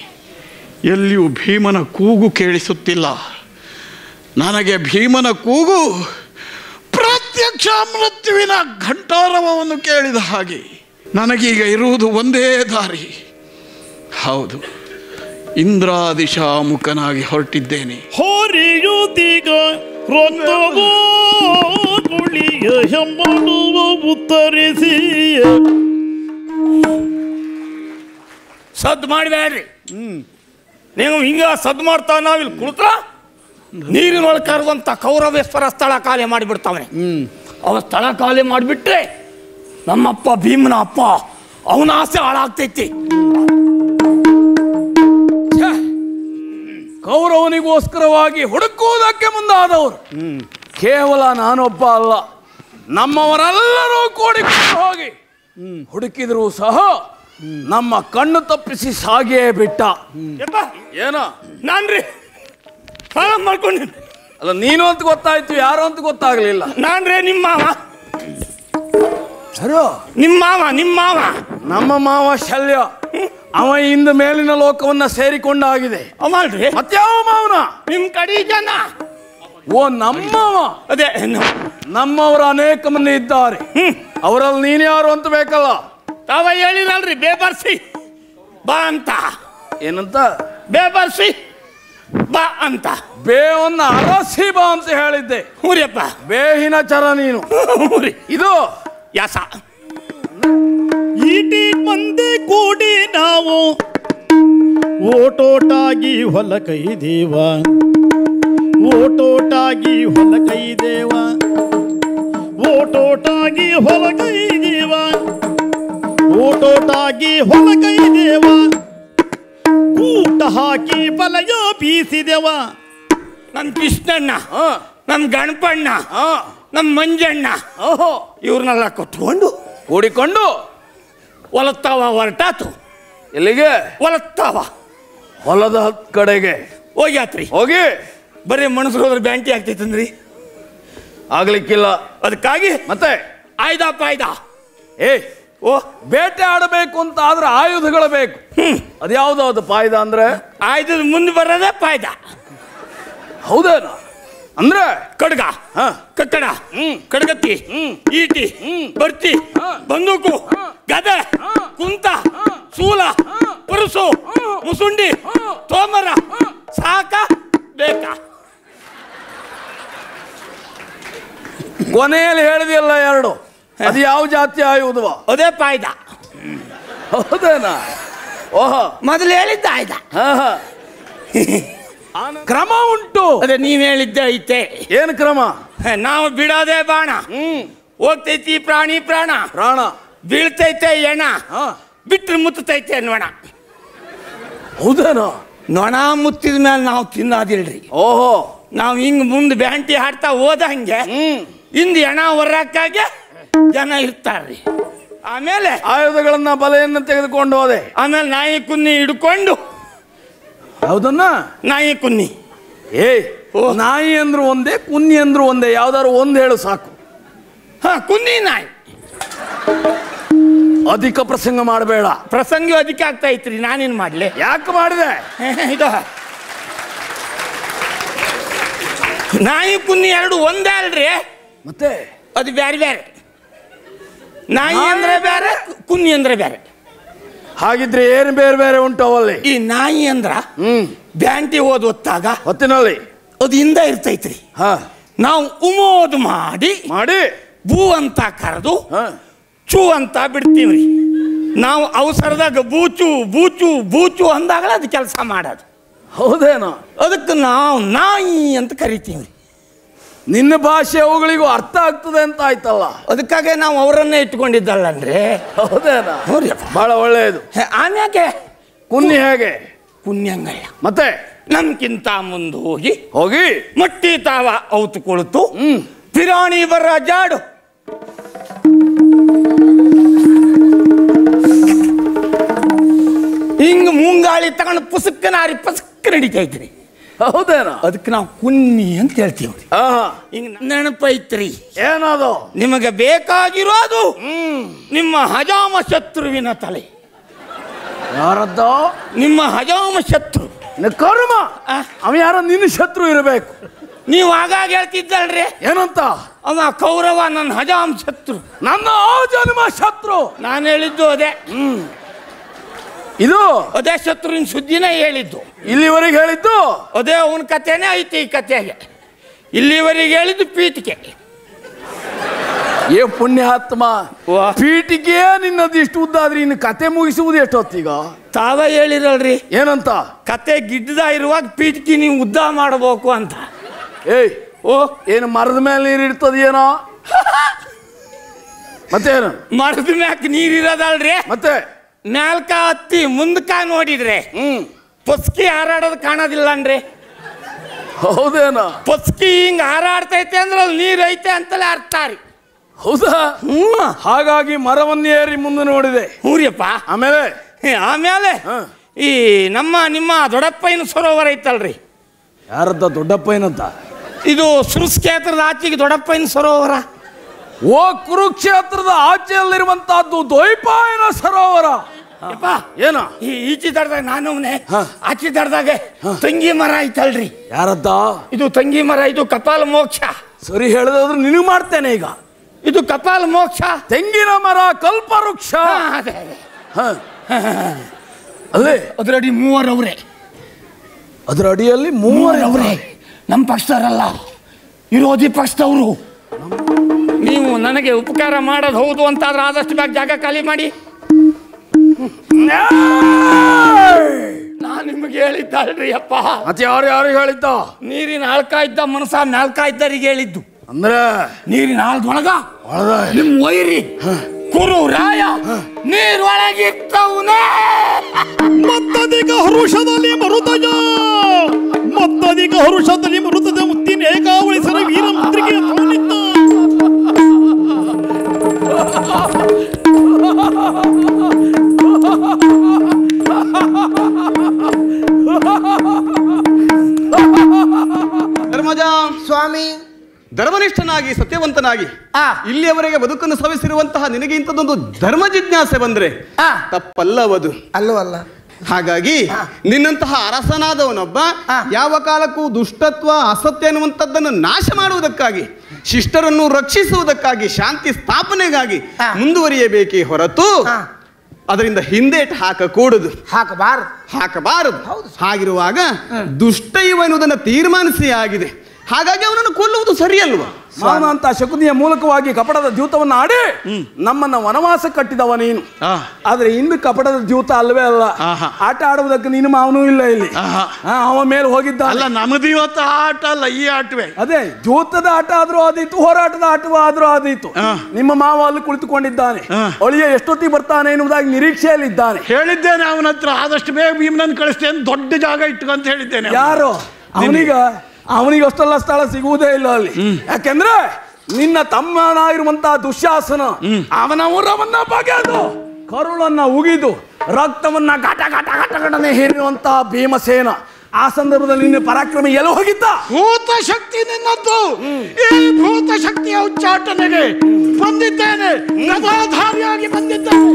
ಎಲ್ಲಿಯೂ ಭೀಮನ ಕೂಗು ಕೇಳಿಸುತ್ತಿಲ್ಲ. ನನಗೆ ಭೀಮನ ಕೂಗು ಪ್ರತ್ಯಕ್ಷ ಮೃತ್ಯುವಿನ ಘಂಟಾರವವನ್ನು ಕೇಳಿದ ಹಾಗೆ. ನನಗೀಗ ಇರುವುದು ಒಂದೇ ದಾರಿ. ಹೌದು, ಇಂದ್ರಾದಿಶಾಮುಖನಾಗಿ ಹೊರಟಿದ್ದೇನೆ. ಹೊರೆಯುತ್ತೀಗ ರೊತ್ತವೋ ಗುಳಿಯ ಹೆಮ್ಮಡುವ ಉತ್ತರಿಸಿ. ಸದ್ದು ಮಾಡಬೇಡ್ರಿ. ನೀವು ಹಿಂಗ ಸದ್ದು ಮಾಡ್ತಾ ನಾವಿಲ್ಲಿ ಕುಳಿತ್ರ ನೀರಿನೊಳಗೆ ಕರೆದಂತ ಕೌರವೇಶ್ವರ ಸ್ಥಳ ಖಾಲಿ ಮಾಡಿಬಿಡ್ತಾವೆ. ಅವ ಸ್ಥಳ ಖಾಲಿ ಮಾಡಿಬಿಟ್ರೆ ನಮ್ಮಪ್ಪ ಭೀಮನ ಅಪ್ಪ ಅವನ ಆಸೆ ಹಾಳಾಗ್ತೈತಿ. ಕೌರವನಿಗೋಸ್ಕರವಾಗಿ ಹುಡುಕುವುದಕ್ಕೆ ಮುಂದಾದವರು ಕೇವಲ ನಾನೊಬ್ಬ ಅಲ್ಲ, ನಮ್ಮವರೆಲ್ಲರೂ ಕೂಡಿಕೊಂಡು ಹೋಗಿ ಹುಡುಕಿದ್ರು ಸಹ ನಮ್ಮ ಕಣ್ಣು ತಪ್ಪಿಸಿ ಸಾಗೇ ಬಿಟ್ಟ. ಏನ ನಾನ್ರಿ ಮಾಡ್ಕೊಂಡಿ ಅಲ್ಲ, ನೀನು ಅಂತ ಗೊತ್ತಾಯ್ತು, ಯಾರು ಅಂತ ಗೊತ್ತಾಗ್ಲಿಲ್ಲ. ನಾನ್ರಿ ನಿಮ್ಮ ಮಾವ. ನಮ್ಮ ಮಾವ ಶಲ್ಯ. ಅವ ಇಂದ ಮೇಲಿನ ಲೋಕವನ್ನ ಸೇರಿಕೊಂಡಾಗಿದೆ. ಮಾಡ್ರಿ ಮತ್ಯಾವ ಮಾವನ? ನಿಮ್ ಕಡಿ ಜನ. ಓ ನಮ್ಮವ. ಅದೇ ನಮ್ಮವರು ಅನೇಕ ಮಂದಿ ಇದ್ದಾರೆ. ಅವರಲ್ಲಿ ನೀನು ಯಾರು ಅಂತ ಬೇಕಲ್ಲ. ತಾವ ಹೇಳಿರಲ್ರಿ ಬೇಬರ್ಸಿ ಬಾ ಅಂತ. ಏನಂತ? ಬೇಬರ್ಸಿ ಬಾ ಅಂತ. ಬೇವನ್ನ ಅರಸಿ ಬಾ ಅಂತ ಹೇಳಿದ್ದೆ. ಊರಿಯಪ್ಪ ಬೇಹಿನ ಚರ ನೀನು. ಇದು ಯಾಸ. ಈಟಿ ಮಂದಿ ಕೂಡಿ ನಾವು ಓಟೋಟಾಗಿ ಹೊಲ ಕೈದೇವ, ಓಟೋಟಾಗಿ ಹೊಲ ಕೈದೇವ, ಓಟೋಟಾಗಿ ಹೊಲ ಕೈದೇವ, ಓಟೋಟಾಗಿ ಹೊಲ ಕೈದೇವ. ಕೂಟ ಹಾಕಿ ಬಲಯ ಬೀಸಿದೆವ. ನನ್ನ ಕೃಷ್ಣಣ್ಣ, ನಮ್ಮ ಗಣಪಣ್ಣ, ನಮ್ಮ ಮಂಜಣ್ಣ ಇವ್ರನ್ನೆಲ್ಲ ಕೊಟ್ಕೊಂಡು ಕೂಡಿಕೊಂಡು ಹೊಲತ್ತಾವ ಹೊರಟಾತು. ಎಲ್ಲಿಗೆ? ಹೊಲತ್ತಾವ ಹೊಲದ ಕಡೆಗೆ ಹೋಗ್ಯಾತ್ರಿ. ಹೋಗಿ ಬರೀ ಮನುಷ್ಯರು ಹೋದ್ರೆ ಬ್ಯಾಂಟಿ ಆಗ್ತೈತಂದ್ರಿ, ಆಗ್ಲಿಕ್ಕಿಲ್ಲ. ಅದಕ್ಕಾಗಿ ಮತ್ತೆ ಆಯ್ದ ಪಾಯ್ದ. ಓ ಬೇಟೆ ಆಡಬೇಕು ಅಂತ ಆದ್ರೆ ಆಯುಧಗಳು ಬೇಕು. ಅದ್ಯಾವ್ದು ಅದು ಪಾಯ್ದ ಅಂದ್ರೆ? ಆಯ್ದದ ಮುಂದೆ ಬರೋದೇ ಪಾಯ್ದ. ಹೌದೇನ? ಅಂದ್ರೆ ಕಡ್ಗ, ಕಕ್ಕಡ, ಕಡ್ಗತ್ತಿ, ಈಟಿ, ಬರ್ತಿ, ಬಂದೂಕು, ಗದೆ, ಕುಂತ, ಶೂಲ, ಪುರುಸು, ಮುಸುಂಡಿ, ತೋಮರ, ಸಾಕ ಬೇಕಾ? ಕೊನೆಯಲ್ಲಿ ಹೇಳಿದೆಯಲ್ಲ ಎರಡು, ಅದು ಯಾವ ಜಾತಿ ಆಯುಧವ? ಅದೇ ಪಾಯ್ದ. ಹೌದೇನ? ಓಹೋ, ಮೊದಲು ಹೇಳಿದ್ದ ಆಯ್ದ. ಕ್ರಮ ಉಂಟು. ಅದೇ ನೀವ್ ಹೇಳಿದ್ದೆ ಐತೆ. ಏನು ಕ್ರಮ? ನಾವು ಬಿಡೋದೇ ಬಾಣ. ಹೋಗ್ತೈತಿ ಪ್ರಾಣಿ ಪ್ರಾಣ, ಪ್ರಾಣ ಬೀಳ್ತೈತೆ ಎಣ, ಬಿಟ್ರೆ ಮುತ್ತೈತೆ ನೊಣ. ಹೌದೇನೋ? ನೊಣ ಮುತ್ತಿದ ಮೇಲೆ ನಾವು ತಿನ್ನೋದಿಲ್ರಿ. ಓಹೋ, ನಾವು ಹಿಂಗ್ ಮುಂದೆ ಬ್ಯಾಂಟಿ ಹಾಡ್ತಾ ಹೋದಂಗೆ ಹಿಂದ್ ಎಣ ಹೊರಕ್ಕಾಗೆ ಜನ ಇರ್ತಾರ್ರಿ. ಆಮೇಲೆ ಆಯುಧಗಳನ್ನ ಬಲೆಯನ್ನ ತೆಗೆದುಕೊಂಡು ಹೋದೆ. ಆಮೇಲೆ ನಾಯಿ ಕುನ್ನಿ ಹಿಡ್ಕೊಂಡು. ಯಾವುದನ್ನ? ನಾಯಿ ಕುನ್ನಿ. ನಾಯಿ ಅಂದ್ರು ಒಂದೇ, ಕುನ್ನಿ ಅಂದ್ರು ಒಂದೇ, ಯಾವ್ದಾದ್ರು ಒಂದ್ ಹೇಳು ಸಾಕು. ಕುನ್ನಿ ನಾಯಿ. ಅಧಿಕ ಪ್ರಸಂಗ ಮಾಡಬೇಡ. ಪ್ರಸಂಗ ಅಧಿಕ ಆಗ್ತಾ ಇತ್ರಿ, ನಾನೇನ್ ಮಾಡ್ಲಿ? ಯಾಕೆ ಮಾಡಿದೆ? ಇದು ನಾಯಿ ಕುನ್ನಿ ಎರಡು ಒಂದೇ ಅಲ್ರಿ? ಮತ್ತೆ ಅದು ಬೇರೆ ಬೇರೆ. ನಾಯಿ ಅಂದ್ರೆ ಬೇರೆ, ಕುನ್ನಿ ಅಂದ್ರೆ ಬೇರೆ. ಹಾಗಿದ್ರೆ ಏನು ಬೇರೆ ಬೇರೆ ಉಂಟು ಅವಲ್ಲಿ? ಈ ನಾಯಿ ಅಂದ್ರ ಬ್ಯಾಂಟಿ ಓದ್ ಹೊತ್ತಾಗ ಹೊತ್ತಿನಲ್ಲಿ ಅದು ಹಿಂದ ಇರ್ತೈತ್ರಿ. ನಾವು ಉಮೋದು ಮಾಡಿ ಮಾಡಿ ಬೂ ಅಂತ ಕರೆದು ಚೂ ಅಂತ ಬಿಡ್ತೀವ್ರಿ. ನಾವು ಅವಸರದಾಗ ಬೂಚು ಬೂಚು ಬೂಚು ಅಂದಾಗಲ ಅದು ಕೆಲಸ ಮಾಡೋದು. ಹೌದೇನೋ? ಅದಕ್ಕೆ ನಾವು ನಾಯಿ ಅಂತ ಕರಿತೀವ್ರಿ. ನಿನ್ನ ಭಾಷೆ ಅವುಗಳಿಗೂ ಅರ್ಥ ಆಗ್ತದೆ ಅಂತ ಆಯ್ತಲ್ಲ, ಅದಕ್ಕಾಗೆ ನಾವು ಅವರನ್ನೇ ಇಟ್ಕೊಂಡಿದ್ದಲ್ಲನ್ರಿ. ಹೌದೇನಾ? ಬಹಳ ಒಳ್ಳೆಯದು. ಆಮ್ಯಾಕೆ ಕುನ್ನಿ ಹೇಗೆ? ಕುನ್ಯಂಗಲ್ಲ. ಮತ್ತೆ ನಮ್ಗಿಂತ ಮುಂದೆ ಹೋಗಿ ಹೋಗಿ ಮಟ್ಟಿ ತಾವ ಔತು ಕುಳಿತು ಪಿರಾಣಿ ಬರ ಜಾಡು ಹಿಂಗ ಮುಂಗಾಳಿ ತಗೊಂಡು ಪುಸಕ್ಕ ನಾರಿ ಪಸಕ್ಕ ನಡಿತೈತ್ರಿ. ಹೌದೇನೋ? ಅದಕ್ಕೆ ನಾವು ಕುನ್ನಿ ಅಂತ ಹೇಳ್ತೀವ್ರಿ. ಹಿಂಗ ನೆನಪೈತ್ರಿ. ಏನದು? ನಿಮಗೆ ಬೇಕಾಗಿರೋದು ನಿಮ್ಮ ಹಜಾಮ ಶತ್ರುವಿನ ತಲೆ. ಯಾರದ್ದೋ? ನಿಮ್ಮ ಹಜಾಮ ಶತ್ರು. ಕರ್ಮ, ಅವ ಯಾರೋ ನಿನ್ನ ಶತ್ರು ಇರಬೇಕು. ನೀವು ಆಗಾಗ ಹೇಳ್ತಿದ್ದಲ್ರಿ ಏನಂತ? ಅವ ಕೌರವ ನನ್ನ ಹಜಾಮ್ ಶತ್ರು, ನನ್ನ ಜನ್ಮ ಶತ್ರು. ನಾನು ಹೇಳಿದ್ದು ಅದೇ. ಇದು ಅದೇ ಶತ್ರುವಿನ ಸುದ್ದಿನೇ ಹೇಳಿದ್ದು. ಇಲ್ಲಿವರೆಗೆ ಹೇಳಿದ್ದು ಅದೇ ಅವನ ಕಥೆನೇ ಐತಿ ಈ ಕಥೆಗೆ. ಇಲ್ಲಿವರೆಗೆ ಹೇಳಿದ್ದು ಪೀಠಿಕೆ. ಏ ಪುಣ್ಯಾತ್ಮ, ಪೀಠಿಕೆ ನಿನ್ನದು ಇಷ್ಟು ಉದ್ದ ಆದ್ರೆ ಇನ್ನು ಕತೆ ಮುಗಿಸುವುದು ಎಷ್ಟೊತ್ತೀಗ? ತಾವೇ ಹೇಳಿರಲ್ರಿ ಏನಂತ? ಕತೆ ಗಿಡ್ಡದ ಇರುವಾಗ ಪೀಠಿಕೆ ನೀವು ಉದ್ದ ಮಾಡಬೇಕು ಅಂತ. ಏನು ಮರದ ಮೇಲೆ ನೀರು ಇಡ್ತದೇನೋ? ಮತ್ತೇನು? ಮರದ ಮ್ಯಾಕ್ ನೀರಿರೋದಲ್ರಿ. ಮತ್ತೆ ಮ್ಯಾಲ್ಕ ಹತ್ತಿ ಮುಂದಕ ನೋಡಿದ್ರೆ ಪೊಸ್ಕಿ ಹಾರಾಡೋದು ಕಾಣೋದಿಲ್ಲ ಅನ್ರಿ. ಹೌದೇನೋ? ಪೊಸ್ಕಿ ಹಿಂಗ್ ಹಾರಾಡ್ತೈತೆ ಅಂದ್ರೆ ಅಲ್ಲಿ ನೀರ್ ಐತೆ ಅಂತಲೇ ಅರ್ಥ ರೀ. ಹೌದಾ? ಹಾಗಾಗಿ ಮರವನ್ನ ಏರಿ ಮುಂದೆ ನೋಡಿದೆ. ಹೂರಿಯಪ್ಪ. ಆಮೇಲೆ ಈ ನಿಮ್ಮ ದೊಡ್ಡಪ್ಪಯ್ಯನ ಸರೋವರ ಐತಲ್ರಿ. ಯಾರದ್ದ? ದೊಡ್ಡಪ್ಪಯ್ಯನಂತ? ಇದು ಸುರಕ್ಷೇತ್ರದ ಆಚೆಗೆ ದೊಡ್ಡಪ್ಪಯ್ಯನ ಸರೋವರ. ಓ, ಕುರುಕ್ಷೇತ್ರದ ಆಚೆಯಲ್ಲಿರುವಂತಹದ್ದು ದ್ವೈಪಾಯನ ಸರೋವರ. ಏನ ಈಚೆ ದಡದಾಗ ನಾನವನೇ, ಆಚೆ ದಡದಾಗ ತಂಗಿ ಮರ ಐತಲ್ರಿ. ಯಾರದ್ದ? ಇದು ತಂಗಿ ಮರ. ಇದು ಕಪಾಲ ಮೋಕ್ಷ. ಸರಿ ಹೇಳಿದ್ರು ನಿನಗೆ ಮಾಡ್ತೇನೆ ಈಗ. ಇದು ಕಪಾಲ ಮೋಕ್ಷ. ತೆಂಗಿನ ಮರ ಕಲ್ಪವೃಕ್ಷ. ಅಲ್ಲೇ ಅದರ ಅಡಿ ಮೂವರವ್ರೆ. ಅದರ ಅಡಿಯಲ್ಲಿ ಮೂವರವ್ರೆ. ನಮ್ಮ ಪಕ್ಷದವರಲ್ಲ, ವಿರೋಧಿ ಪಕ್ಷದವರು. ನೀವು ನನಗೆ ಉಪಕಾರ ಮಾಡೋದು ಹೌದು ಅಂತಾದ್ರೆ ಆದಷ್ಟು ಬೇಗ ಜಾಗ ಖಾಲಿ ಮಾಡಿ. ನಾನು ನಿಮಗೆ ಹೇಳಿದ್ದಲ್ರಿ ಅಪ್ಪ. ಮತ್ತೆ ಯಾರು ಹೇಳಿದ್ದ? ನೀರಿನ ಆಳ್ಕ ಇದ್ದ ಮನಸ ನಾಲ್ಕ ಇದ್ದರಿಗೆ ಹೇಳಿದ್ದು. ಅಂದ್ರೆ ನೀರಿನ ಆಳ್ದೊಳಗ ನಿಮ್ ವೈರಿ ಕುರು ರಾಯ ನೀರೊಳಗಿರ್ತವನೇ. ಮತ್ತಧಿಕ ಹರುಷದಲ್ಲಿ ಮರುತಜ, ಮತ್ತಧಿಕ ಹರುಷದಲ್ಲಿ ಮರುತದ ಮುತ್ತಿನ ಏಕಾವಳಿಸರ ವೀರ ಮಂತ್ರಿಗೆ ಧರ್ಮಜ ಸ್ವಾಮಿ, ಧರ್ಮನಿಷ್ಠನಾಗಿ ಸತ್ಯವಂತನಾಗಿ ಇಲ್ಲಿಯವರೆಗೆ ಬದುಕನ್ನು ಸವಿಸಿರುವಂತಹ ನಿನಗೆ ಇಂಥದ್ದೊಂದು ಧರ್ಮ ಜಿಜ್ಞಾಸೆ ಬಂದ್ರೆ ತಪ್ಪಲ್ಲವದು. ಅಲ್ಲವಲ್ಲ. ಹಾಗಾಗಿ ನಿನ್ನಂತಹ ಅರಸನಾದವನೊಬ್ಬ ಯಾವ ಕಾಲಕ್ಕೂ ದುಷ್ಟತ್ವ ಅಸತ್ಯ ಅನ್ನುವಂಥದ್ದನ್ನು ನಾಶ ಮಾಡುವುದಕ್ಕಾಗಿ, ಶಿಷ್ಟರನ್ನು ರಕ್ಷಿಸುವುದಕ್ಕಾಗಿ, ಶಾಂತಿ ಸ್ಥಾಪನೆಗಾಗಿ ಮುಂದುವರಿಯಬೇಕೇ ಹೊರತು ಅದರಿಂದ ಹಿಂದೇಟು ಹಾಕಬಾರದು. ಹಾಗಿರುವಾಗ ದುಷ್ಟ ಎನ್ನುವುದನ್ನು ತೀರ್ಮಾನಿಸಿ ಆಗಿದೆ. ಹಾಗಾಗಿ ಅವನನ್ನು ಕೊಲ್ಲುವುದು ಸರಿಯಲ್ವಾ? ಮಾವನ ಅಂತ ಶಕುನಿಯ ಮೂಲಕವಾಗಿ ಕಪಟದ ದ್ಯೂತವನ್ನು ಆಡಿ ನಮ್ಮನ್ನ ವನವಾಸ ಕಟ್ಟಿದವ ನೀನು. ಆದ್ರೆ ಇನ್ನು ಕಪಟದ ದ್ಯೂತ ಅಲ್ವೇ ಅಲ್ಲ. ಆಟ ಆಡುವುದಕ್ಕೆ ನೀನು ಮಾವನೂ ಇಲ್ಲ ಇಲ್ಲಿ. ಅವ ಮೇಲೆ ಹೋಗಿದ್ದ ಅಲ್ಲ, ನಮ್ಮದು ಇವತ್ತು ಆಟ ಅಲ್ಲ, ಈ ಆಟವೇ. ಅದೇ ದ್ಯೂತದ ಆಟ ಆದ್ರೂ ಆದೀತು, ಹೋರಾಟದ ಆಟವಾದ್ರೂ ಆದೀತು. ನಿಮ್ಮ ಮಾವ ಅಲ್ಲಿ ಕುಳಿತುಕೊಂಡಿದ್ದಾನೆ. ಒಳಿಯ ಎಷ್ಟೊತ್ತಿಗೆ ಬರ್ತಾನೆ ಎನ್ನುವುದಾಗಿ ನಿರೀಕ್ಷೆಯಲ್ಲಿ ಇದ್ದಾನೆ. ಹೇಳಿದ್ದೇನೆ ಅವನ ಹತ್ರ, ಆದಷ್ಟು ಬೇಗ ಭೀಮನನ್ನು ಕಳಿಸ್ತೇನೆ, ದೊಡ್ಡ ಜಾಗ ಇಟ್ಟುಕಂತ ಹೇಳಿದ್ದೇನೆ. ಯಾರು ಅವನಿಗೆ ಅಷ್ಟೆಲ್ಲ ಸ್ಥಳ ಸಿಗುವುದೇ ಇಲ್ಲ ಅಲ್ಲಿ. ಯಾಕೆಂದ್ರೆ ನಿನ್ನ ತಮ್ಮನಾಗಿರುವಂತಹ ದುಶ್ಯಾಸನ ಅವನ ಊರವನ್ನ ಬಗೆದು ಕರುಳನ್ನ ಉಗಿದು ರಕ್ತವನ್ನ ಘಟ ಘಟ ಘಟ ಘಟನೆ ಹೇರುವಂತಹ ಭೀಮಸೇನ ಆ ಸಂದರ್ಭದಲ್ಲಿ ನಿನ್ನ ಪರಾಕ್ರಮ ಎಲ್ಲ ಹೋಗಿದ್ದ. ಭೂತ ಶಕ್ತಿ ನಿನ್ನದ್ದು. ಈ ಭೂತ ಶಕ್ತಿಯ ಉಚ್ಚಾಟನೆಗೆ ಬಂದಿದ್ದೇನೆ, ಗದಾಧಾರಿಯಾಗಿ ಬಂದಿದ್ದೇನೆ.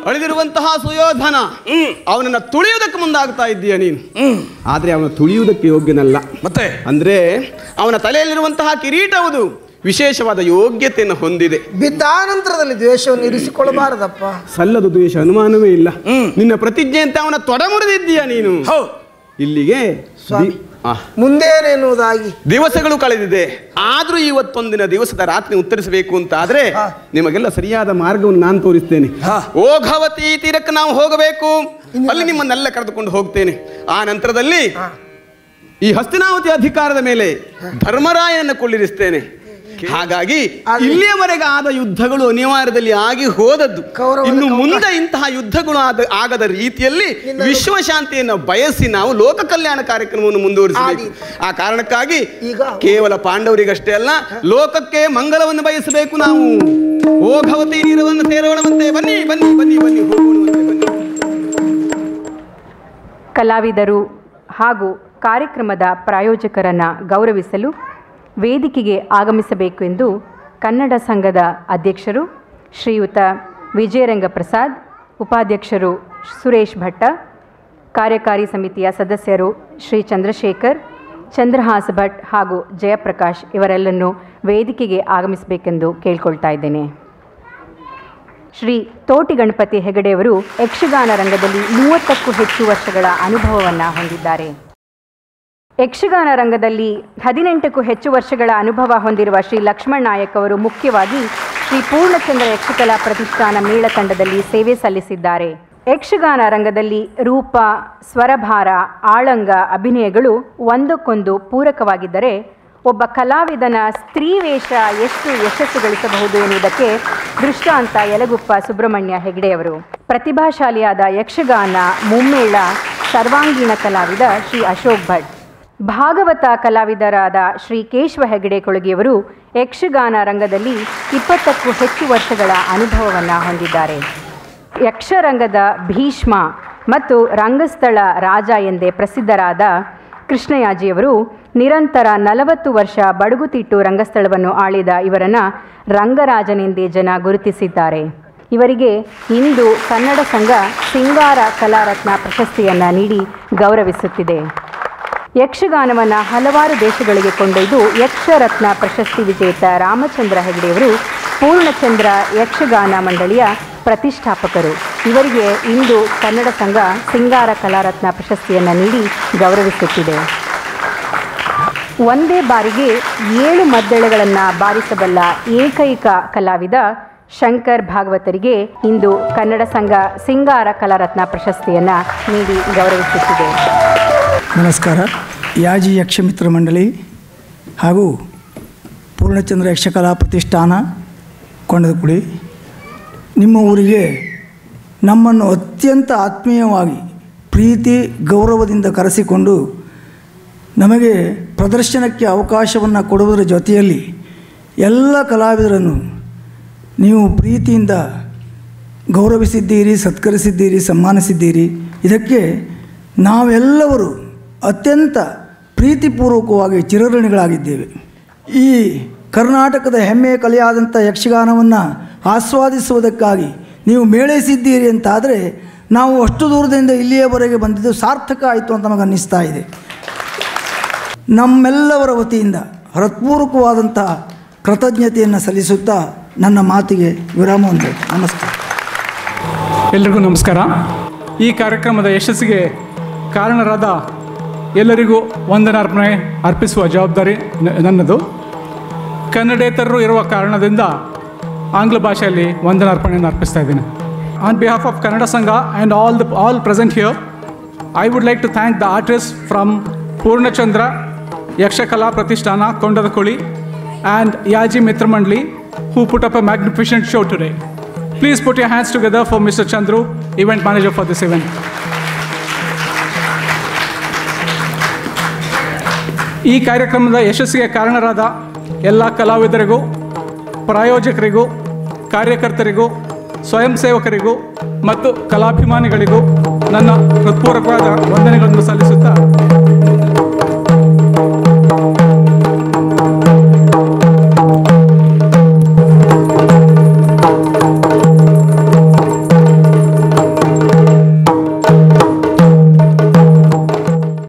ಅಳಿದಿರುವಂತಹ ಸುಯೋಧನ ಅವನನ್ನ ತುಳಿಯುವುದಕ್ಕೆ ಮುಂದಾಗ್ತಾ ಇದ್ದೀಯ ನೀನು. ಆದ್ರೆ ಅವನ ತುಳಿಯುವುದಕ್ಕೆ ಯೋಗ್ಯನಲ್ಲ. ಮತ್ತೆ ಅಂದ್ರೆ ಅವನ ತಲೆಯಲ್ಲಿರುವಂತಹ ಕಿರೀಟವುದು ವಿಶೇಷವಾದ ಯೋಗ್ಯತೆಯನ್ನು ಹೊಂದಿದೆ. ಬಿದ್ದಾನಂತರದಲ್ಲಿ ದ್ವೇಷವನ್ನು ಇರಿಸಿಕೊಳ್ಳಬಾರದಪ್ಪ. ಸಲ್ಲದ ದ್ವೇಷ ಅನುಮಾನವೇ ಇಲ್ಲ. ನಿನ್ನ ಪ್ರತಿಜ್ಞೆ ಅಂತ ಅವನ ತೊಡಮುರಿದಿದ್ದೀಯ ನೀನು. ಇಲ್ಲಿಗೆ ಮುಂದೇನೆನ್ನುವುದಾಗಿ ದಿವಸಗಳು ಕಳೆದಿದೆ. ಆದ್ರೂ ಇವತ್ತೊಂದಿನ ದಿವಸದ ರಾತ್ರಿ ಉತ್ತರಿಸಬೇಕು ಅಂತ ಆದ್ರೆ ನಿಮಗೆಲ್ಲ ಸರಿಯಾದ ಮಾರ್ಗವನ್ನು ನಾನು ತೋರಿಸ್ತೇನೆ. ಓಘವತಿ ತೀರಕ್ಕೆ ನಾವು ಹೋಗಬೇಕು. ಅಲ್ಲಿ ನಿಮ್ಮನ್ನೆಲ್ಲ ಕರೆದುಕೊಂಡು ಹೋಗ್ತೇನೆ. ಆ ನಂತರದಲ್ಲಿ ಈ ಹಸ್ತಿನಾವತಿ ಅಧಿಕಾರದ ಮೇಲೆ ಧರ್ಮರಾಯನನ್ನು ಕೊಳ್ಳಿರಿಸ್ತೇನೆ. ಹಾಗಾಗಿ ಇಲ್ಲಿಯವರೆಗೆ ಆದ ಯುದ್ಧಗಳು ಅನಿವಾರ್ಯದಲ್ಲಿ ಆಗಿ ಹೋದದ್ದು. ಇನ್ನು ಮುಂದೆ ಇಂತಹ ಯುದ್ಧಗಳು ಆಗದ ರೀತಿಯಲ್ಲಿ ವಿಶ್ವಶಾಂತಿಯನ್ನು ಬಯಸಿ ನಾವು ಲೋಕ ಕಲ್ಯಾಣ ಕಾರ್ಯಕ್ರಮವನ್ನು ಮುಂದುವರಿಸಬೇಕು. ಆ ಕಾರಣಕ್ಕಾಗಿ ಕೇವಲ ಪಾಂಡವರಿಗಷ್ಟೇ ಅಲ್ಲ, ಲೋಕಕ್ಕೆ ಮಂಗಲವನ್ನು ಬಯಸಬೇಕು ನಾವು. ಓಘವತಿ ನೀರವನ್ನು ಸೇರೋಣವಂತೆ. ಬನ್ನಿ ಬನ್ನಿ ಬನ್ನಿ ಬನ್ನಿ ಹೋಗೋಣವಂತೆ ಬನ್ನಿ. ಕಲಾವಿದರು ಹಾಗೂ ಕಾರ್ಯಕ್ರಮದ ಪ್ರಾಯೋಜಕರನ್ನು ಗೌರವಿಸಲು ವೇದಿಕೆಗೆ ಆಗಮಿಸಬೇಕು ಎಂದು ಕನ್ನಡ ಸಂಘದ ಅಧ್ಯಕ್ಷರು ಶ್ರೀಯುತ ವಿಜಯರಂಗ ಪ್ರಸಾದ್, ಉಪಾಧ್ಯಕ್ಷರು ಸುರೇಶ್ ಭಟ್ಟ, ಕಾರ್ಯಕಾರಿ ಸಮಿತಿಯ ಸದಸ್ಯರು ಶ್ರೀ ಚಂದ್ರಶೇಖರ್, ಚಂದ್ರಹಾಸ್ ಭಟ್ ಹಾಗೂ ಜಯಪ್ರಕಾಶ್ ಇವರೆಲ್ಲರನ್ನು ವೇದಿಕೆಗೆ ಆಗಮಿಸಬೇಕೆಂದು ಕೇಳ್ಕೊಳ್ತಾ ಇದ್ದೇನೆ. ಶ್ರೀ ತೋಟಿ ಗಣಪತಿ ಹೆಗಡೆಯವರು ಯಕ್ಷಗಾನ ರಂಗದಲ್ಲಿ 30ಕ್ಕೂ ಹೆಚ್ಚು ವರ್ಷಗಳ ಅನುಭವವನ್ನು ಹೊಂದಿದ್ದಾರೆ. ಯಕ್ಷಗಾನ ರಂಗದಲ್ಲಿ 18ಕ್ಕೂ ಹೆಚ್ಚು ವರ್ಷಗಳ ಅನುಭವ ಹೊಂದಿರುವ ಶ್ರೀ ಲಕ್ಷ್ಮಣ್ ನಾಯಕ್ ಅವರು ಮುಖ್ಯವಾಗಿ ಶ್ರೀ ಪೂರ್ಣಚಂದ್ರ ಯಕ್ಷಕಲಾ ಪ್ರತಿಷ್ಠಾನ ಮೇಳ ತಂಡದಲ್ಲಿ ಸೇವೆ ಸಲ್ಲಿಸಿದ್ದಾರೆ. ಯಕ್ಷಗಾನ ರಂಗದಲ್ಲಿ ರೂಪ, ಸ್ವರಭಾರ, ಆಳಂಗ ಅಭಿನಯಗಳು ಒಂದಕ್ಕೊಂದು ಪೂರಕವಾಗಿದ್ದರೆ ಒಬ್ಬ ಕಲಾವಿದನ ಸ್ತ್ರೀ ವೇಷ ಎಷ್ಟು ಯಶಸ್ಸು ಗಳಿಸಬಹುದು ಎನ್ನುವುದಕ್ಕೆ ದೃಷ್ಟಾಂತ ಯಲಗುಪ್ಪ ಸುಬ್ರಹ್ಮಣ್ಯ ಹೆಗಡೆಯವರು. ಪ್ರತಿಭಾಶಾಲಿಯಾದ ಯಕ್ಷಗಾನ ಮುಮ್ಮೇಳ ಸರ್ವಾಂಗೀಣ ಕಲಾವಿದ ಶ್ರೀ ಅಶೋಕ್ ಭಟ್, ಭಾಗವತ ಕಲಾವಿದರಾದ ಶ್ರೀ ಕೇಶವ ಹೆಗಡೆ ಕೊಳಗಿಯವರು ಯಕ್ಷಗಾನ ರಂಗದಲ್ಲಿ 20ಕ್ಕೂ ಹೆಚ್ಚು ವರ್ಷಗಳ ಅನುಭವವನ್ನು ಹೊಂದಿದ್ದಾರೆ. ಯಕ್ಷರಂಗದ ಭೀಷ್ಮ ಮತ್ತು ರಂಗಸ್ಥಳ ರಾಜ ಎಂದೇ ಪ್ರಸಿದ್ಧರಾದ ಕೃಷ್ಣಯಾಜಿಯವರು ನಿರಂತರ 40 ವರ್ಷ ಬಡಗುತಿಟ್ಟು ರಂಗಸ್ಥಳವನ್ನು ಆಳಿದ ಇವರನ್ನು ರಂಗರಾಜನೆಂದೇ ಜನ ಗುರುತಿಸಿದ್ದಾರೆ. ಇವರಿಗೆ ಇಂದು ಕನ್ನಡ ಸಂಘ ಸಿಂಗಾರ ಕಲಾರತ್ನ ಪ್ರಶಸ್ತಿಯನ್ನು ನೀಡಿ ಗೌರವಿಸುತ್ತಿದೆ. ಯಕ್ಷಗಾನವನ್ನು ಹಲವಾರು ದೇಶಗಳಿಗೆ ಕೊಂಡೊಯ್ದು ಯಕ್ಷರತ್ನ ಪ್ರಶಸ್ತಿ ವಿಜೇತ ರಾಮಚಂದ್ರ ಹೆಗಡೆಯವರು ಪೂರ್ಣಚಂದ್ರ ಯಕ್ಷಗಾನ ಮಂಡಳಿಯ ಪ್ರತಿಷ್ಠಾಪಕರು. ಇವರಿಗೆ ಇಂದು ಕನ್ನಡ ಸಂಘ ಸಿಂಗಾರ ಕಲಾರತ್ನ ಪ್ರಶಸ್ತಿಯನ್ನು ನೀಡಿ ಗೌರವಿಸುತ್ತಿದೆ. ಒಂದೇ ಬಾರಿಗೆ 7 ಮದ್ದಳೆಗಳನ್ನು ಬಾರಿಸಬಲ್ಲ ಏಕೈಕ ಕಲಾವಿದ ಶಂಕರ್ ಭಾಗವತರಿಗೆ ಇಂದು ಕನ್ನಡ ಸಂಘ ಸಿಂಗಾರ ಕಲಾರತ್ನ ಪ್ರಶಸ್ತಿಯನ್ನು ನೀಡಿ ಗೌರವಿಸುತ್ತಿದೆ. ನಮಸ್ಕಾರ. ಯಾಜಿ ಯಕ್ಷಮಿತ್ರ ಮಂಡಳಿ ಹಾಗೂ ಪೂರ್ಣಚಂದ್ರ ಯಕ್ಷಕಲಾ ಪ್ರತಿಷ್ಠಾನ ಕೊಂಡದಕುಳಿ ನಿಮ್ಮ ಊರಿಗೆ ನಮ್ಮನ್ನು ಅತ್ಯಂತ ಆತ್ಮೀಯವಾಗಿ ಪ್ರೀತಿ ಗೌರವದಿಂದ ಕರೆಸಿಕೊಂಡು ನಮಗೆ ಪ್ರದರ್ಶನಕ್ಕೆ ಅವಕಾಶವನ್ನು ಕೊಡುವುದರ ಜೊತೆಯಲ್ಲಿ ಎಲ್ಲ ಕಲಾವಿದರನ್ನು ನೀವು ಪ್ರೀತಿಯಿಂದ ಗೌರವಿಸಿದ್ದೀರಿ, ಸತ್ಕರಿಸಿದ್ದೀರಿ, ಸನ್ಮಾನಿಸಿದ್ದೀರಿ. ಇದಕ್ಕೆ ನಾವೆಲ್ಲರೂ ಅತ್ಯಂತ ಪ್ರೀತಿಪೂರ್ವಕವಾಗಿ ಚಿರಋಣಿಗಳಾಗಿದ್ದೇವೆ. ಈ ಕರ್ನಾಟಕದ ಹೆಮ್ಮೆಯ ಕಲೆಯಾದಂಥ ಯಕ್ಷಗಾನವನ್ನು ಆಸ್ವಾದಿಸುವುದಕ್ಕಾಗಿ ನೀವು ಮೇಳೈಸಿದ್ದೀರಿ ಅಂತಾದರೆ ನಾವು ಅಷ್ಟು ದೂರದಿಂದ ಇಲ್ಲಿಯವರೆಗೆ ಬಂದಿದ್ದು ಸಾರ್ಥಕ ಆಯಿತು ಅಂತ ನಮಗೆ ಅನ್ನಿಸ್ತಾ ಇದೆ. ನಮ್ಮೆಲ್ಲವರ ವತಿಯಿಂದ ಹೃತ್ಪೂರ್ವಕವಾದಂಥ ಕೃತಜ್ಞತೆಯನ್ನು ಸಲ್ಲಿಸುತ್ತಾ ನನ್ನ ಮಾತಿಗೆ ವಿರಾಮವನ್ನು ನಮಸ್ಕಾರ. ಎಲ್ರಿಗೂ ನಮಸ್ಕಾರ. ಈ ಕಾರ್ಯಕ್ರಮದ ಯಶಸ್ಸಿಗೆ ಕಾರಣರಾದ ಎಲ್ಲರಿಗೂ ವಂದನಾರ್ಪಣೆ ಅರ್ಪಿಸುವ ಜವಾಬ್ದಾರಿ ನನ್ನದು. ಕನ್ನಡೇತರರು ಇರುವ ಕಾರಣದಿಂದ ಆಂಗ್ಲ ಭಾಷೆಯಲ್ಲಿ ವಂದನಾರ್ಪಣೆಯನ್ನು ಅರ್ಪಿಸ್ತಾ ಇದ್ದೀನಿ. On behalf of Kannada Sangha and all present here, I would like to thank the artist from Poornachandra Yakshakala Pratishthana Kondadakoli and Yaji Mitra Mandli, who put up a magnificent show today. Please put your hands together for Mr. Chandru, event manager for this event. ಈ ಕಾರ್ಯಕ್ರಮದ ಯಶಸ್ಸಿಗೆ ಕಾರಣರಾದ ಎಲ್ಲ ಕಲಾವಿದರಿಗೂ, ಪ್ರಾಯೋಜಕರಿಗೂ, ಕಾರ್ಯಕರ್ತರಿಗೂ, ಸ್ವಯಂ ಸೇವಕರಿಗೂ ಮತ್ತು ಕಲಾಭಿಮಾನಿಗಳಿಗೂ ನನ್ನ ಹೃತ್ಪೂರ್ವಕವಾದ ವಂದನೆಗಳನ್ನು ಸಲ್ಲಿಸುತ್ತಾ